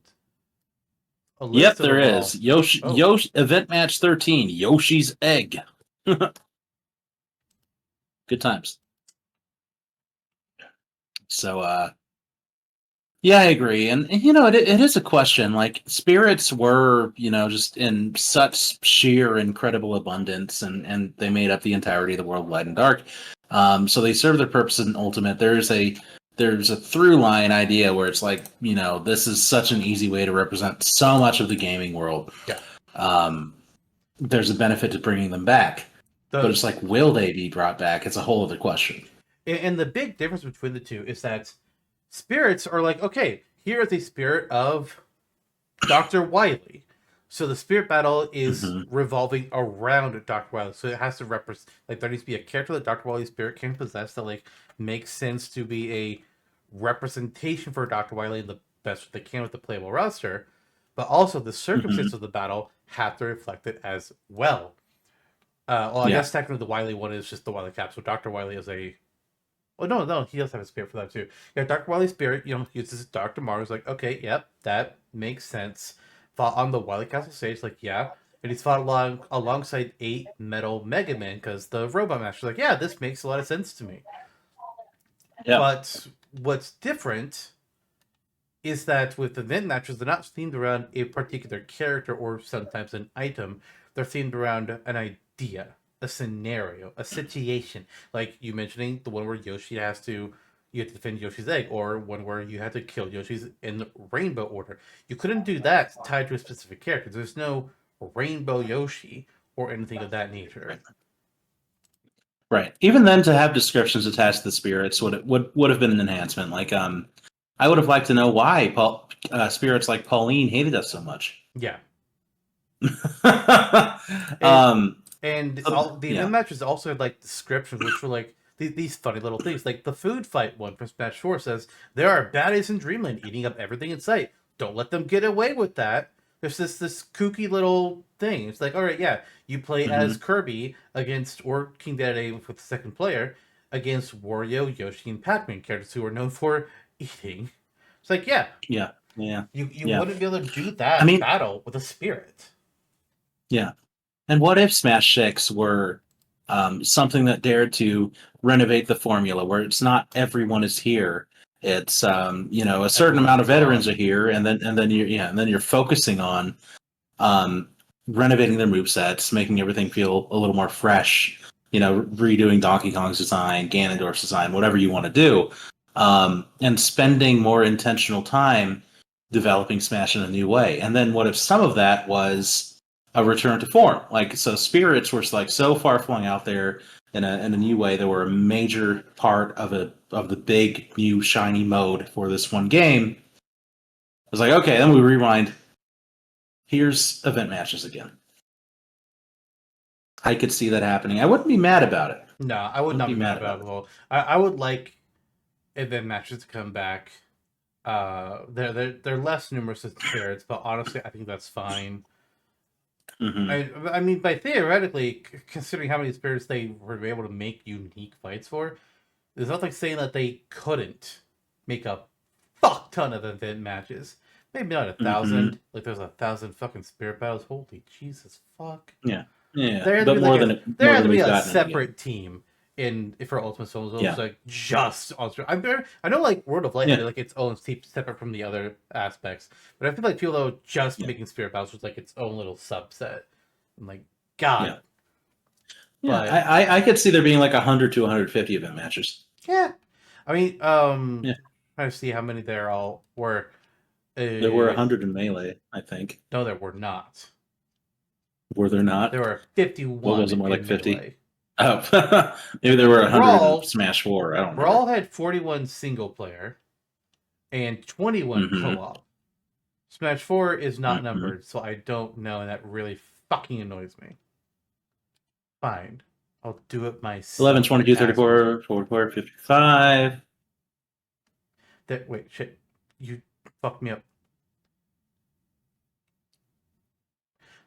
a
Yep,
list of
there
them
is.
all. Oh,
Yoshi event match 13, Yoshi's egg. Good times. So yeah, I agree. And you know, it is a question. Like spirits were, you know, just in such sheer incredible abundance, and they made up the entirety of the world, light and dark. So they serve their purpose in ultimate. There's a through line idea where it's like, you know, this is such an easy way to represent so much of the gaming world.
yeah.
Um, there's a benefit to bringing them back, but
The
it's like, will they be brought back? It's a whole other question.
and the big difference between the two is that spirits are like, okay, here is a spirit of Dr. Wily. So the spirit battle is
Hmm.
revolving around Dr. Wily. So it has to represent, like, there needs to be a character that Dr. Wily's spirit can possess that like makes sense to be a representation for Dr. Wily in the best they can with the playable roster. But also the
Hmm.
circumstances of the battle have to reflect it as well. Well, I
Yeah.
guess technically the Wily one is just the Wily cap. So Dr. Wily is a Oh no, he does have a spirit for that too. Yeah, Dr. Wily's spirit, uses Dr. Mars. Like, okay, yep, that makes sense. Fought on the Wily Castle stage, like, yeah, and he's fought alongside 8 Metal Mega Man because the Robot Master's like, yeah, this makes a lot of sense to me.
Yeah.
But what's different is that with event matches, they're not themed around a particular character or sometimes an item. They're themed around an idea, a scenario, a situation. Like you mentioning the one where Yoshi has to you have to defend Yoshi's egg, or one where you have to kill Yoshi's in rainbow order. You couldn't do that tied to a specific character. There's no rainbow Yoshi or anything of that nature.
Right. Even then, to have descriptions attached to the spirits would have been an enhancement. Like, I would have liked to know why spirits like Pauline hated us so much.
Yeah. And
um,
And all the event
yeah.
matches also had like descriptions, which were like these funny little things. Like the food fight one from Smash 4 says, there are baddies in Dreamland eating up everything in sight. Don't let them get away with that. There's this kooky little thing. It's like, all right, yeah, you play as
Hmm.
Kirby against or King Dedede with the second player against Wario, Yoshi, and Pac-Man characters who are known for eating. It's like, yeah,
Yeah. Yeah.
you
Yeah.
wouldn't be able to do
I
that
mean,
battle with a spirit.
yeah. And what if Smash Six were something that dared to renovate the formula, where it's not everyone is here. It's you know, a certain
Everyone
amount of
gets
veterans are
along.
here, and then you're focusing on um, renovating their move sets, making everything feel a little more fresh. You know, redoing Donkey Kong's design, Ganondorf's design, whatever you want to do, and spending more intentional time developing Smash in a new way. And then what if some of that was a return to form? Like, so spirits were like so far flung out there in a new way. They were a major part of the big new shiny mode for this one game. It was like, okay, then we rewind. Here's event matches again. I could see that happening. I wouldn't be mad about it.
No, I would
Wouldn't
not
be
be mad
mad
about
about
it at
it.
all. I would like event matches to come back. They're less numerous as spirits, but honestly, I think that's fine.
Hmm.
I mean, by theoretically, considering how many spirits they were able to make unique fights for, there's nothing saying that they couldn't make a fuck ton of event matches. Maybe not a
Hmm.
thousand. Like there's 1,000 fucking spirit battles. Holy Jesus fuck.
Yeah, yeah,
There has to
but
be like there
more
has
than
to be
we've
a
gotten in a game.
separate team in for Ultimate Souls. It's
Yeah,
like just on. I know like World of Light had
yeah,
like its own team separate from the other aspects, but I feel like though just
yeah,
making Spirit Battles was like its own little subset. I'm like, God,
yeah, yeah.
but
I could see there being like 100 to 150 event matches.
yeah, I mean,
Yeah,
trying to see how many there all were.
there were
Uh,
100 in melee. I think,
no, there were not.
were there
There
not?
were
What
51
was it? More like
in
50.
melee,
Oh, maybe
and
there were
then
100 in Smash Four. I don't remember.
Brawl had 41 single player and 21
Hmm.
co-op. Smash 4 is not
Hmm.
numbered, so I don't know, and that really fucking annoys me. Fine. I'll do it
11,
myself, you
22,
assholes.
34, 44, 55.
Wait, shit. You fucked me up.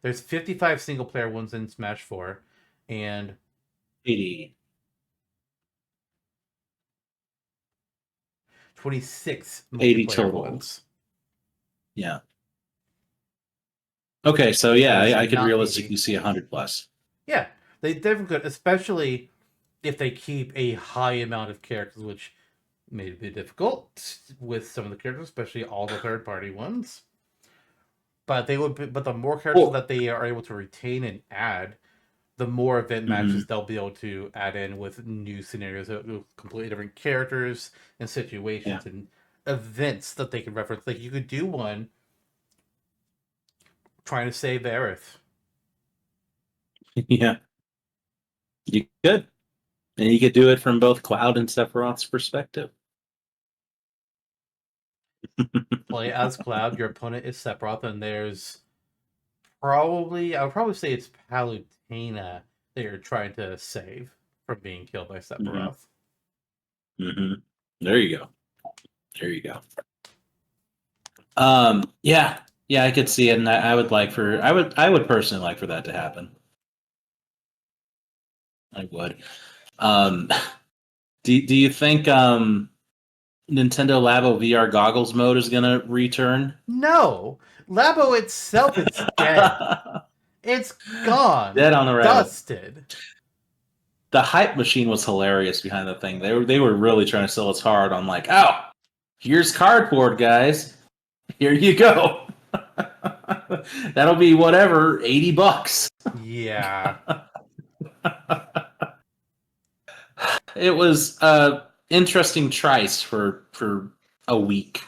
There's 55 single player ones in Smash 4, and
80.
26
80
multiplayer
total.
ones.
Yeah. Okay, so yeah,
Yes,
I could
not
realistically
80.
see 100 plus.
Yeah, they definitely could, especially if they keep a high amount of characters, which may be difficult with some of the characters, especially all the third party ones. But they would, but the more characters
Well,
that they are able to retain and add, the more event
mhm,
matches they'll be able to add in with new scenarios, with completely different characters and
yeah,
situations and events that they can reference. Like you could do one trying to save Aerith.
yeah, you could, and you could do it from both Cloud and Sephiroth's perspective.
Play as Cloud, your opponent is Sephiroth, and there's probably, I would probably say it's Palutena that you're trying to save from being killed by
Hmm.
Sephiroth.
Hmm. There you go. There you go. Yeah, yeah, I could see it, and I would like for I would personally like for that to happen. I would. Um, do you think Nintendo Labo VR goggles mode is gonna return?
No, Labo itself is dead. It's gone,
Dead on the rabbit.
dusted.
The hype machine was hilarious behind the thing. They were really trying to sell us hard on like, oh, here's cardboard, guys. Here you go. That'll be whatever, $80.
Yeah.
It was interesting trice for a week.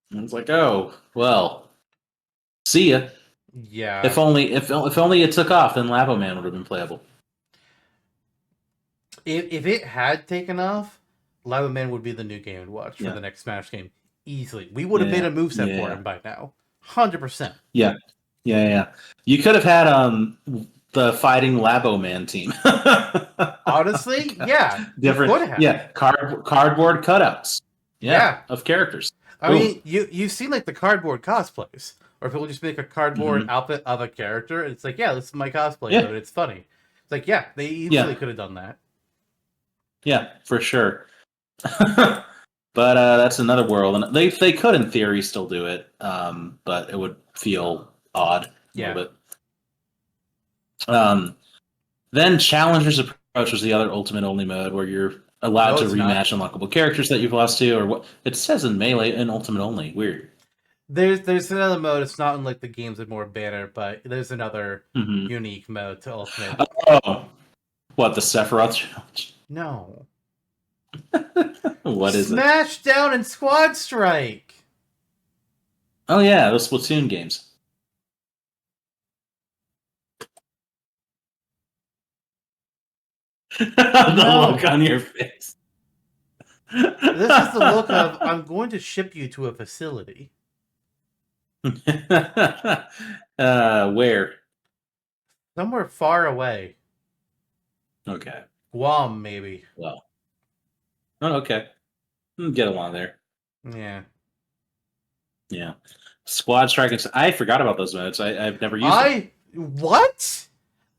And I was like, oh well, see ya.
Yeah.
If only it took off, then Labo Man would have been playable.
If it had taken off, Lava Man would be the new game to watch for
Yeah,
the next Smash game. Easily. We would have made
yeah,
a moveset for
yeah,
him by now. 100%.
yeah, yeah, yeah. You could have had the fighting Labo Man team.
Honestly, yeah, you
Different,
could have.
yeah, cardboard cutouts. Yeah,
Yeah.
of characters.
I
Boom.
mean, you've seen like the cardboard cosplays. Or people just make a cardboard
Hmm.
outfit of a character, and it's like, yeah, this is my cosplay
Yeah,
mode. It's funny. It's like, yeah, they easily
yeah,
could have done that.
yeah, for sure. But that's another world, and they could, in theory, still do it, but it would feel odd a little
Yeah.
bit. Um, then Challenger's Approach was the other Ultimate Only mode where you're allowed
No,
to
it's not.
rematch unlockable characters that you've lost to, or what it says in Melee and Ultimate Only. Weird.
There's another mode. It's not in like the games with more banner, but there's another
Hmm.
unique mode to Ultimate.
Oh, what, the Sephiroth challenge?
No.
What is it?
Smash Down and Squad Strike.
Oh yeah, those Splatoon games. The look
No.
on your face.
This is the look of I'm going to ship you to a facility.
Where?
Somewhere far away.
Okay.
Guam, maybe.
Well. Oh, okay. Get along there.
Yeah.
Yeah. Squad Strike. I forgot about those modes. I've never used them.
What?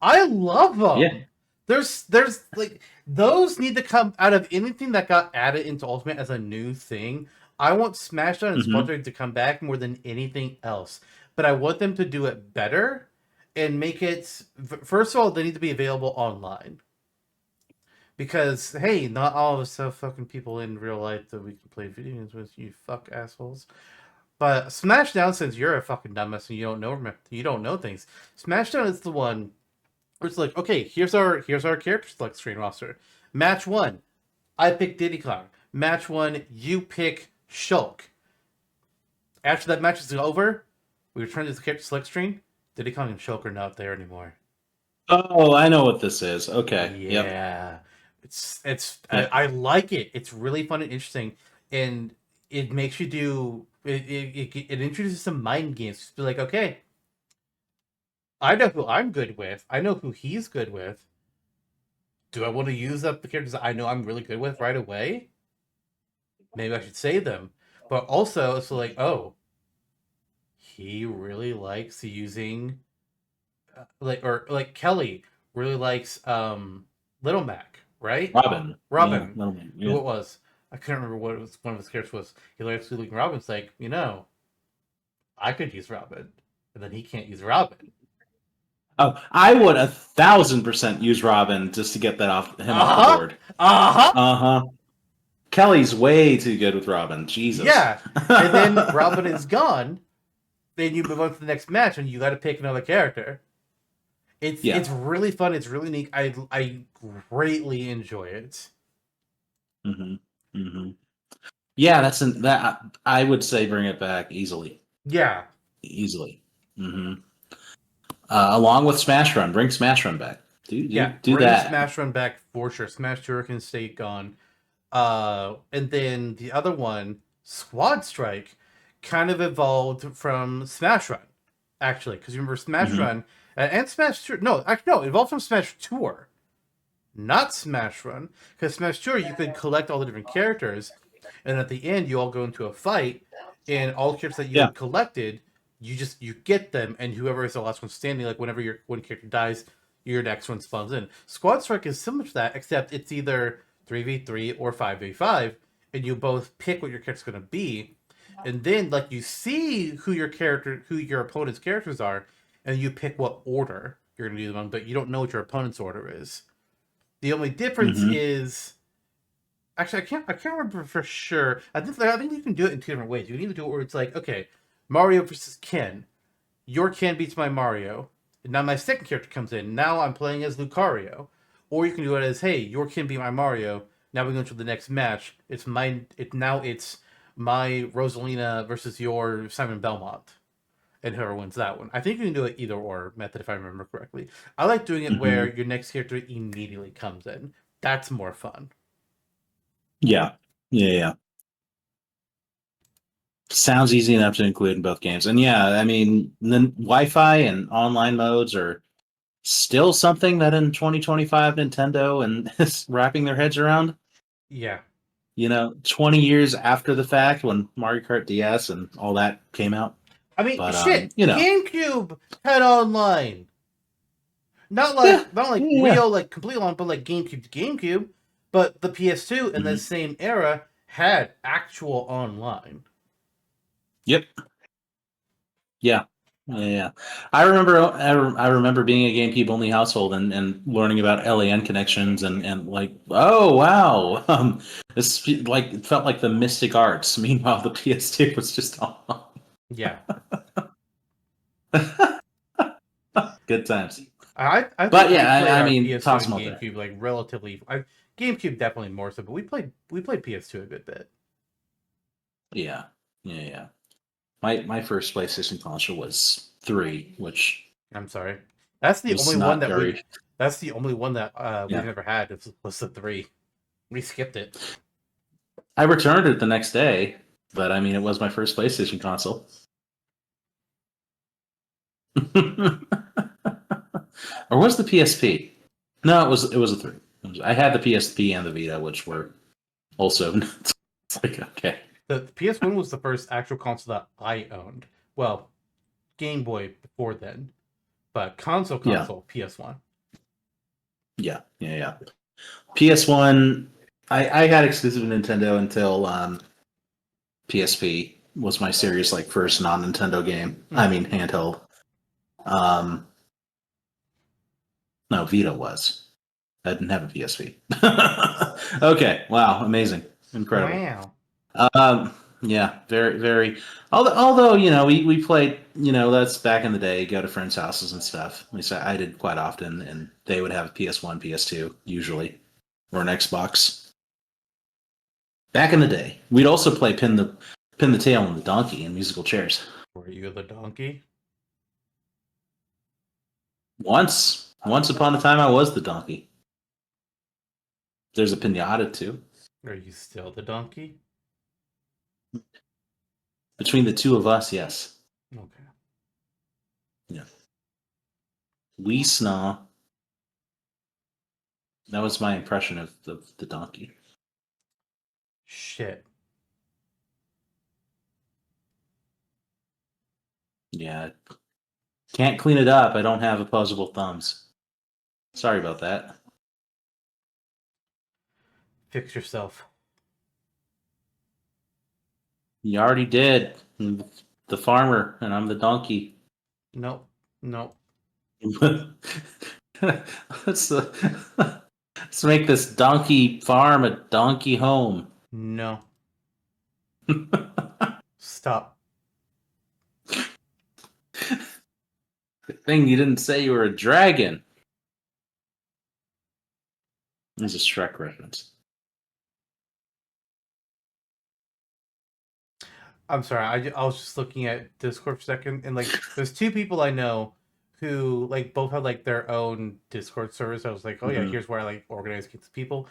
I love
Yeah.
them. There's like those need to come out of anything that got added into Ultimate as a new thing. I want Smashdown and
Hmm.
Squadron to come back more than anything else. But I want them to do it better and make it first of all, they need to be available online. Because hey, not all of us have fucking people in real life that we can play video games with, you fuck assholes. But Smashdown, since you're a fucking dumbass and you don't know things, Smashdown is the one where it's like, okay, here's our character select screen roster. Match one, I pick Diddy Kong. Match one, you pick Shulk. After that match is over, we return to the character select screen. Diddy Kong and Shulk are not there anymore.
Oh, I know what this is. Okay. Yep.
Yeah,
Yeah.
I like it. It's really fun and interesting, and it makes you do it introduces some mind games. Just be like, okay, I know who I'm good with. I know who he's good with. Do I want to use up the characters that I know I'm really good with right away? Maybe I should save them. But also, it's like, oh, he really likes using like Kelly really likes Little Mac, right?
Robin. Yeah,
Robin,
little man.
who
Yeah.
it was. I couldn't remember what it was. One of his characters was. He likes Luke Robin's like, I could use Robin, and then he can't use Robin.
Oh, I would 1,000% use Robin just to get that him off the
Uh huh.
board.
Uh huh.
Uh huh. Kelly's way too good with Robin. Jesus.
Yeah. And then Robin is gone. Then you move on to the next match, and you got to pick another character. It's
Yeah.
really fun. It's really neat. I greatly enjoy it.
Hmm. Hmm. Yeah, that I would say bring it back easily.
Yeah.
Easily. Hmm. Along with Smash Run, bring Smash Run back.
Yeah,
Do
bring
that.
Smash Run back for sure. Smash Tour can stay gone. And then the other one, Squad Strike, kind of evolved from Smash Run, actually, because you remember Smash
Hmm.
Run and Smash Tour. No, actually, no, it evolved from Smash Tour, not Smash Run, because Smash Tour you could collect all the different characters, and at the end you all go into a fight, and all the characters that you
Yeah.
had collected, you get them, and whoever is the last one standing, like whenever your one character dies, your next one spawns in. Squad Strike is similar to that, except it's either 3v3 or 5v5, and you both pick what your character's going to be, and then like you see who your opponent's characters are, and you pick what order you're going to do them on, but you don't know what your opponent's order is. The only difference
Hmm.
is actually I can't remember for sure. I think you can do it in two different ways. You can either do it where it's like, okay, Mario versus Ken. Your Ken beats my Mario. And now my second character comes in. Now I'm playing as Lucario. Or you can do it as, hey, your Ken beat my Mario. Now we go into the next match. It's my Rosalina versus your Simon Belmont. And whoever wins that one. I think you can do it either or method if I remember correctly. I like doing it where
Hmm.
your next character immediately comes in. That's more fun.
Yeah. Yeah. Yeah. Sounds easy enough to include in both games. And yeah, I mean, the Wi-Fi and online modes are still something that in 2025 Nintendo and is wrapping their heads around.
Yeah.
20 years after the fact when Mario Kart DS and all that came out.
I mean,
But
shit. GameCube had online. Not
yeah,
like not like
yeah.
real like complete online, but like GameCube to GameCube. But the PS2 in the
Hmm.
same era had actual online.
Yep. Yeah. Yeah, yeah. I remember being a GameCube only household and learning about LAN connections and like, oh wow. This like it felt like the mystic arts. Meanwhile the PS2 was just on.
Yeah.
Good times.
I
But
think we
yeah,
played
I
our
mean,
PS2
toss
and
them out there.
GameCube like relatively. GameCube definitely more so, but we played PS2 a good bit.
Yeah. Yeah, yeah. My first PlayStation console was 3, which
I'm sorry. That's the
was
only one
not
that we.
very.
That's the only one that we've
Yeah.
never had. Was the three. We skipped it.
I returned it the next day, but I mean, it was my first PlayStation console. Or was the PSP? No, it was a 3. I had the PSP and the Vita, which were also it's like okay.
The PS1 was the first actual console that I owned. Well, Game Boy before then, but
Yeah.
console PS1.
Yeah. Yeah. Yeah. PS1. I had exclusive Nintendo until PSP was my serious like first non Nintendo game. I
Hmm.
mean handheld. Um, no, Vita was. I didn't have a PSP. Okay, wow, amazing, incredible.
Wow.
Yeah, very, very. Although we played. That's back in the day. Go to friends' houses and stuff. At least I did quite often, and they would have PS1, PS2 usually, or an Xbox. Back in the day, we'd also play pin the tail on the donkey in musical chairs.
Were you the donkey?
Once upon a time, I was the donkey. There's a pinata too.
Are you still the donkey?
Between the two of us, yes.
Okay.
Yeah. We snaw. That was my impression of the donkey.
Shit.
Yeah. Can't clean it up. I don't have opposable thumbs. Sorry about that.
Fix yourself.
You already did. The farmer, and I'm the donkey.
Nope. Nope.
let's, let's make this donkey farm a donkey home.
No. Stop.
Good thing you didn't say you were a dragon. There's a Shrek reference.
I'm sorry. I was just looking at Discord for a second, and like, there's two people I know who like both have like their own Discord servers. I was like, oh yeah, here's where I like organize groups of people.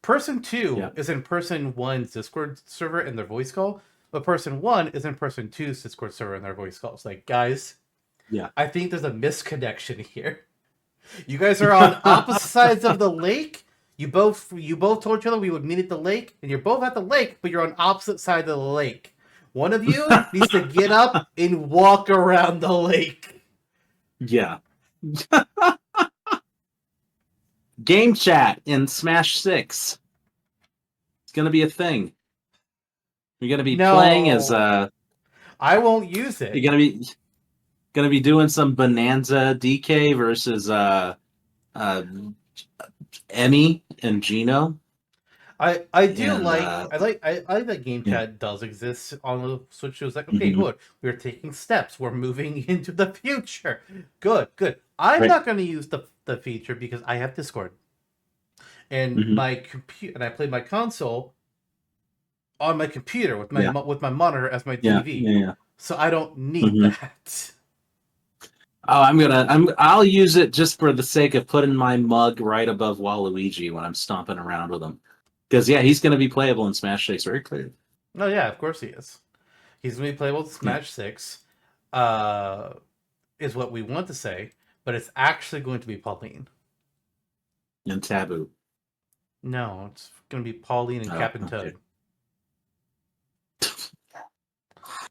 Person two is in person one's Discord server in their voice call, but person one is in person two's Discord server in their voice calls. Like, guys,
Yeah.
I think there's a misconnection here. You guys are on opposite sides of the lake. You both told each other we would meet at the lake, and you're both at the lake, but you're on opposite sides of the lake. One of you needs to get up and walk around the lake.
Yeah. Game chat in Smash 6. It's going to be a thing. You're going to be playing as
I won't use it.
You're going to be doing some Bonanza DK versus Emmy and Gino.
I like that game chat does exist on the Switch. It was like, okay, good. We're taking steps. We're moving into the future. Good. I'm not going to use the feature because I have Discord, and my computer, and I play my console on my computer with my monitor as my TV. So I don't need that.
Oh, I'll use it just for the sake of putting my mug right above Waluigi when I'm stomping around with him. Because he's going to be playable in Smash 6 very clearly.
Oh yeah, of course he is. He's going to be playable in Smash 6. Is what we want to say, but it's actually going to be Pauline.
And Taboo.
No, it's going to be Pauline and Captain Toad.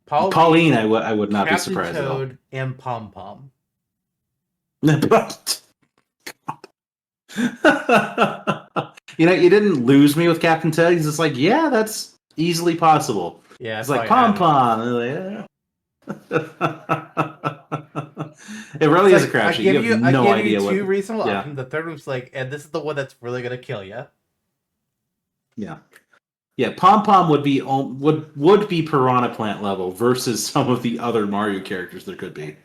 Pauline, I would not
Captain
be surprised
Toad and Pom Pom.
You didn't lose me with Captain Toad. He's just like, yeah, that's easily possible.
Yeah,
it's like Pom Pom. Like, it really is a crapshoot. You have no idea
what. I give you two reasonable options. The third one's like, and this is the one that's really gonna kill you.
Yeah. Pom Pom would be Piranha Plant level versus some of the other Mario characters there could be.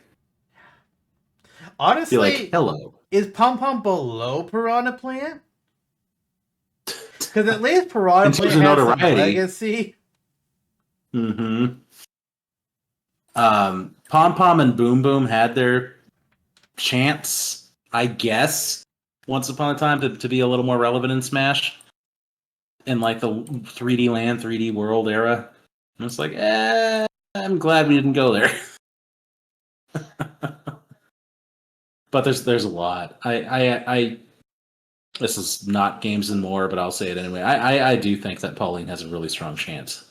Honestly,
like, hello.
Is Pom Pom below Piranha Plant? Because at least Piranha Plant has some legacy.
Pom Pom and Boom Boom had their chance, I guess, once upon a time to be a little more relevant in Smash. In like the 3D Land, 3D World era. And it's like, I'm glad we didn't go there. But there's a lot. I this is not Games and More, but I'll say it anyway. I do think that Pauline has a really strong chance.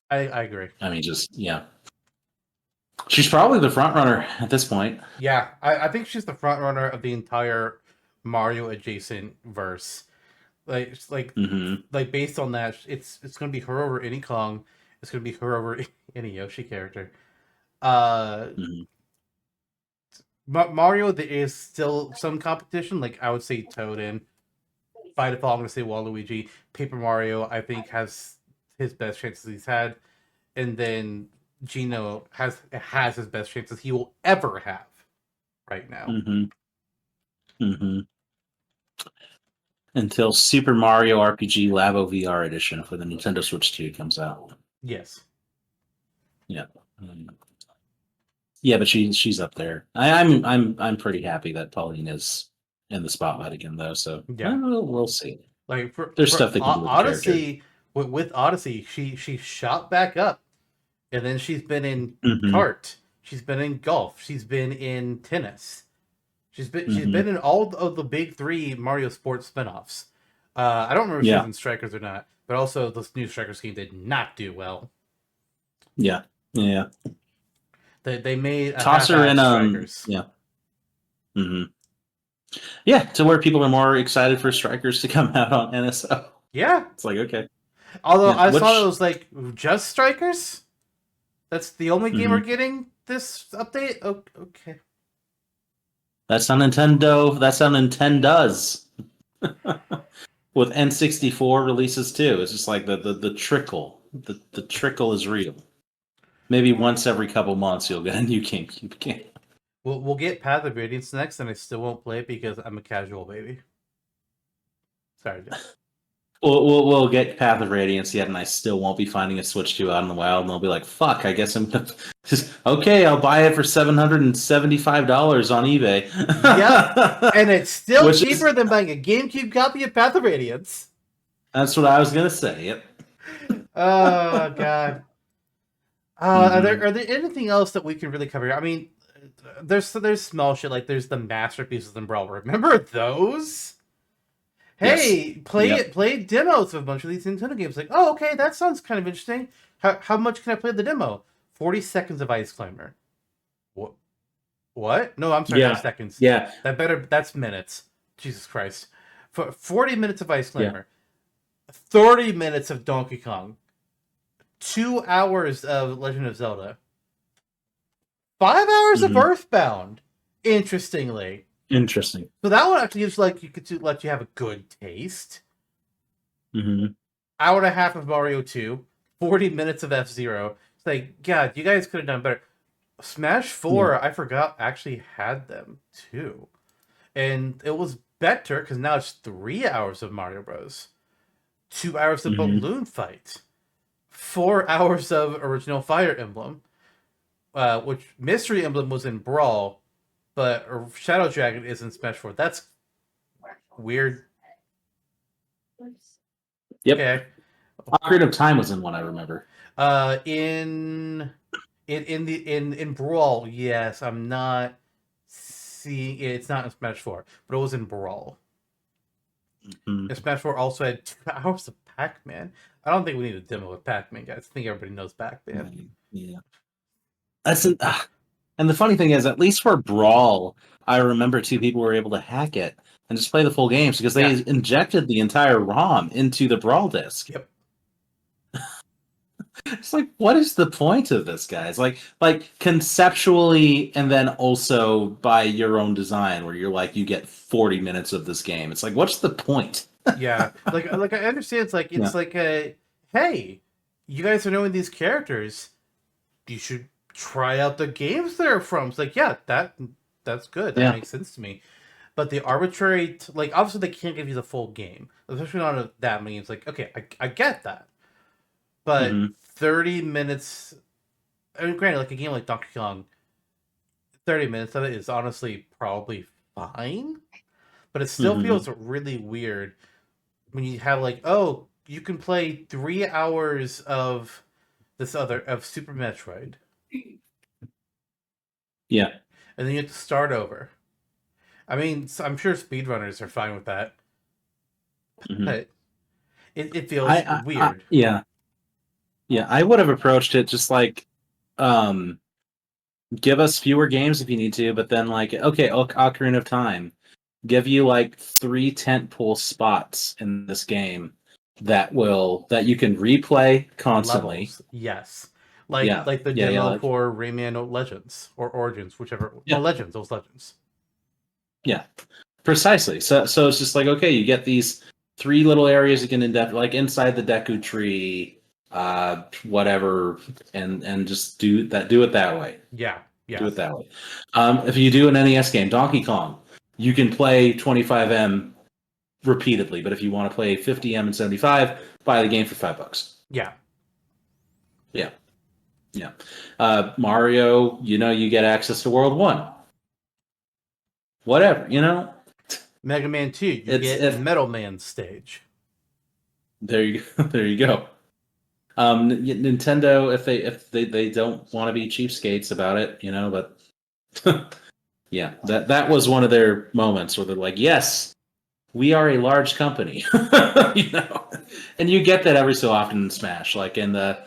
I agree.
I mean, she's probably the front runner at this point.
Yeah, I think she's the front runner of the entire Mario adjacent verse. Like based on that, it's gonna be her over any Kong. It's gonna be her over any Yoshi character. Mario, there is still some competition. Like I would say Toad and by default, I'm gonna say Waluigi. Paper Mario, I think, has his best chances he's had, and then Gino has his best chances he will ever have right now.
Until Super Mario RPG Labo VR Edition for the Nintendo Switch 2 comes out.
Yes.
Yeah. Yeah, but she's up there. I'm pretty happy that Pauline is in the spotlight again, though. So yeah, we'll see.
Like
there's stuff they can do with
Odyssey. With Odyssey, she shot back up, and then she's been in kart. She's been in golf. She's been in tennis. She's been in all of the big 3 Mario Sports spinoffs. I don't remember if she's in Strikers or not, but also the new Strikers game did not do well.
Yeah.
They made a
Toss her in
half-assed Strikers.
yeah. Hmm. Yeah, to where people are more excited for Strikers to come out on NSO.
Yeah.
It's like, okay.
Although
Yeah.
I saw it
Which
was like just Strikers. That's the only game we're
mhm.
getting this update. Okay.
That's how Nintendo does. With N64 releases too. It's just like the trickle. The trickle is real. Maybe once every couple months you'll get a new GameCube game.
We'll get Path of Radiance next, and I still won't play it because I'm a casual baby. Sorry, Jeff.
We'll get Path of Radiance yet, and I still won't be finding a Switch 2 out in the wild, and I'll be like, fuck, I guess I'm gonna just okay, I'll buy it for $775 on eBay.
Yep, and it's still
Which
cheaper
is
than buying a GameCube copy of Path of Radiance.
that's what I was gonna say. Yep.
Oh god.
Mhm.
Are there anything else that we can really cover? I mean, there's small shit like there's the masterpieces in Brawl. Remember those?
Yes.
Hey,
Yep.
play demos of a bunch of these Nintendo games. Like, oh, okay, that sounds kind of interesting. How much can I play the demo? 40 seconds of Ice Climber. What? What? No, I'm sorry, that's
Yeah.
seconds.
Yeah.
That's minutes. Jesus Christ. For 40 minutes of Ice
Yeah.
Climber, 30 minutes of Donkey Kong, 2 hours of Legend of Zelda, 5 hours of
Hmm.
Earthbound. Interestingly.
Interesting.
So that one actually gives like you could let you have a good taste.
Hmm.
Hour and a half of Mario 2, 40 minutes of F-Zero. It's like, God, you guys could have done better. Smash 4,
Yeah.
I forgot, actually had them too. And it was better because now it's 3 hours of Mario Bros. 2 hours of
Hmm.
Balloon Fight. 4 hours of original Fire Emblem. Which Mystery Emblem was in Brawl, but Shadow Dragon is in Smash 4. That's weird.
Yep.
Okay.
Ocarina of Time was in one I remember.
In Brawl, yes, I'm not seeing it's not in Smash 4, but it was in Brawl.
Mhm.
And Smash 4 also had 2 hours of Pac-Man. I don't think we need a demo of Pac-Man, guys. I think everybody knows Pac-Man.
Yeah. And the funny thing is, at least for Brawl, I remember two people were able to hack it and just play the full games because
Yeah.
they injected the entire ROM into the Brawl disc.
Yep.
It's like, what is the point of this, guys? Like conceptually, and then also by your own design, where you're like, you get 40 minutes of this game. It's like, what's the point?
Yeah. Like I understand
Yeah.
it's like a hey, you guys are knowing these characters. You should try out the games they're from. It's like, yeah, that's good. That
Yeah.
makes sense to me. But the arbitrary, like, obviously they can't give you the full game, especially not that many. It's like, okay, I get that, but
Hmm.
30 minutes. I mean, granted, like a game like Donkey Kong, 30 minutes of it is honestly probably fine, but it still
Hmm.
feels really weird when you have like, oh, you can play 3 hours of this other of Super Metroid,
Yeah.
and then you have to start over. I mean, I'm sure speedrunners are fine with that,
Hmm.
but it feels weird.
Yeah. Yeah. I would have approached it just like, um, give us fewer games if you need to, but then like, okay, Ocarina of Time, give you like 3 tentpole spots in this game that you can replay constantly.
Levels, yes,
Yeah,
like the
yeah,
demo for Rayman Legends or Origins, whichever. No,
yeah,
Legends. It was Legends.
yeah, precisely. So it's just like, okay, you get these 3 little areas you can like inside the Deku tree, whatever, and just do it that way.
Yeah,
Do
yeah,
it that way. If you do an NES game, Donkey Kong, you can play 25M repeatedly, but if you want to play 50M and 75, buy the game for $5.
yeah.
Yeah, yeah. Mario, you get access to World 1. Whatever,
Mega Man 2, you
it's
get
if
Metal Man stage.
there you there you go. Nintendo, if they don't want to be cheapskates about it, but yeah, that was one of their moments where they're like, yes, we are a large company, and you get that every so often in Smash, like in the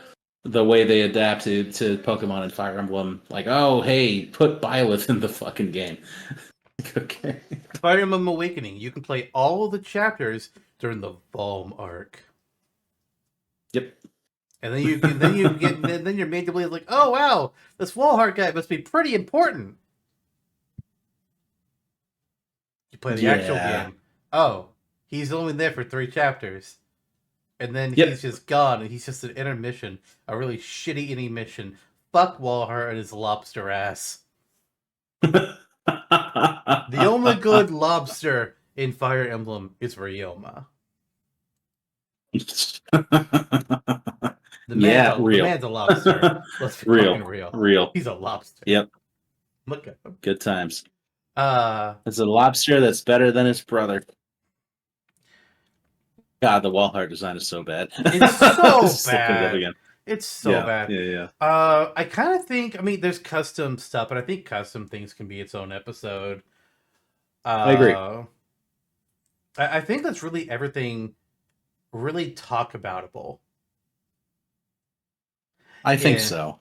the way they adapted to Pokemon and Fire Emblem. Like, oh, hey, put Byleth in the fucking game. Okay.
Fire Emblem Awakening. You can play all of the chapters during the Valm arc.
Yep.
And then you're made to believe like, oh wow, this Wallheart guy must be pretty important. You play the actual
Yeah.
game. Oh, he's only there for 3 chapters. And then
Yep.
he's just gone, and he's just an intermission, a really shitty intermission. Fuck Wallheart and his lobster ass. The only good lobster in Fire Emblem is Ryoma.
Yeah,
The
real.
man's a lobster. Let's be fucking
Real.
real.
Real.
He's a lobster.
Yep.
Look at him.
Good times.
Uh,
It's a lobster that's better than his brother. God, the Walhart design is so bad.
it's so
Just looking it up
bad.
again.
It's so
Yeah,
bad.
yeah.
I kind of think. I mean, there's custom stuff, but I think custom things can be its own episode.
I agree.
I think that's really everything. Really talk aboutable.
I think
Yeah.
so.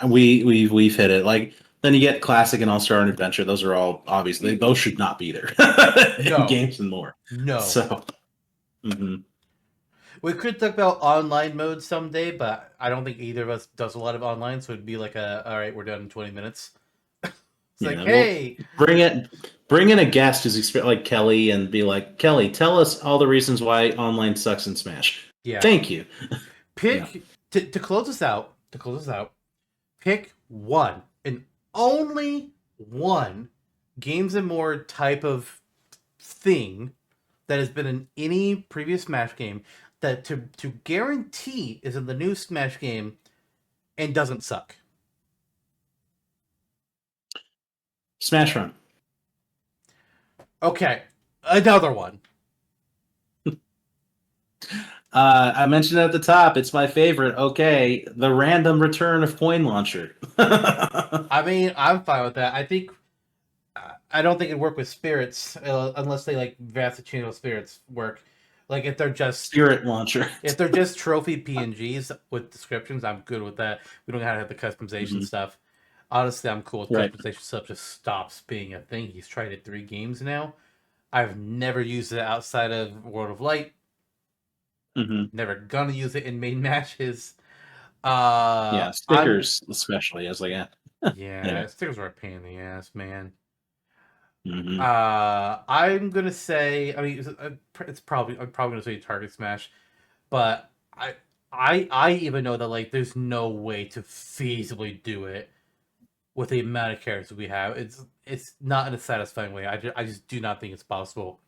We've hit it. Like then you get classic and all star and adventure. Those are all obviously those should not be there in
No.
games and more.
No.
So mhm.
We could talk about online mode someday, but I don't think either of us does a lot of online, so it'd be like all right, we're done in 20 minutes. It's like,
Well,
hey,
bring in a guest who's like Kelly and be like, Kelly, tell us all the reasons why online sucks in Smash.
yeah,
Thank you.
pick to close us out. To close us out, pick one and only one games and more type of thing that has been in any previous Smash game that to guarantee is in the new Smash game and doesn't suck.
Smash Run.
Okay, another one.
I mentioned it at the top. It's my favorite. Okay, the random return of coin launcher.
I mean, I'm fine with that. I think I don't think it'd work with spirits unless they like Vastachino spirits work. Like if they're just
Spirit launcher.
if they're just trophy PNGs with descriptions, I'm good with that. We don't gotta have the customization stuff. Honestly, I'm cool with
Right.
customization stuff. Just stops being a thing. He's tried it 3 games now. I've never used it outside of World of Light. Never gonna use it in main matches.
Yeah, stickers especially. I was like, yeah. Anyway.
Stickers are a pain in the ass, man.
Mhm.
I'm gonna say. I mean, it's probably. I'm probably gonna say Target Smash, but I even know that like there's no way to feasibly do it with the amount of characters we have. It's not in a satisfying way. I just do not think it's possible.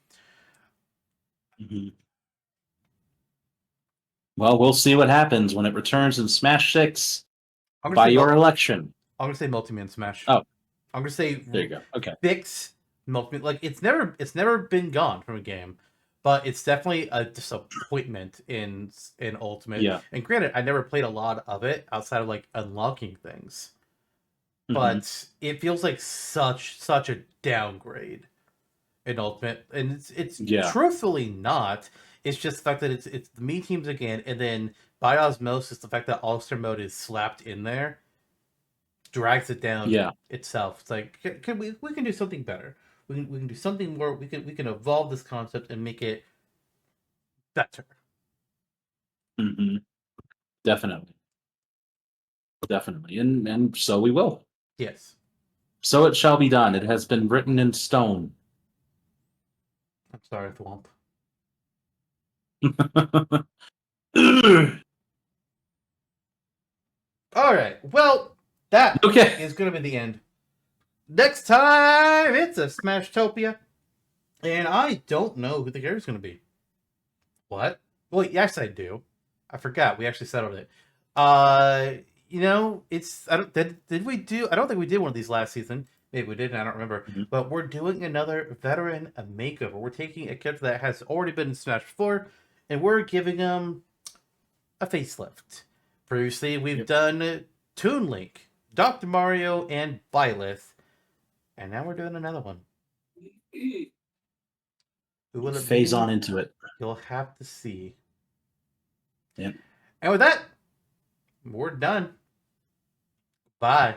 Well, we'll see what happens when it returns in Smash 6
I'm gonna
by
say
your election.
I'm gonna say Multi-Man Smash.
Oh.
I'm gonna say
There you go. Okay.
fix Multi. Like it's never been gone from a game, but it's definitely a disappointment in Ultimate.
Yeah.
And granted, I never played a lot of it outside of like unlocking things, but it feels like such a downgrade in Ultimate, and it's truthfully not. It's just the fact that it's the me teams again, and then by osmosis, the fact that All-Star mode is slapped in there drags it down itself. It's like we can do something better. We can do something more. We can evolve this concept and make it better.
Definitely, and so we will.
Yes.
So it shall be done. It has been written in stone.
I'm sorry, Thwomp. All right. Well, that is going to be the end. Next time, it's a Smashtopia. And I don't know who the character is going to be. What? Well, yes, I do. I forgot. We actually settled it. It's... Did we do... I don't think we did one of these last season. Maybe we did, and I don't remember. But we're doing another veteran makeover. We're taking a character that has already been in Smash before, and we're giving them a facelift. Previously, we've done Toon Link, Dr. Mario, and Byleth. And now we're doing another one. Who will it
phase
be?
on into it.
You'll have to see.
Yep.
And with that, We're done. Bye.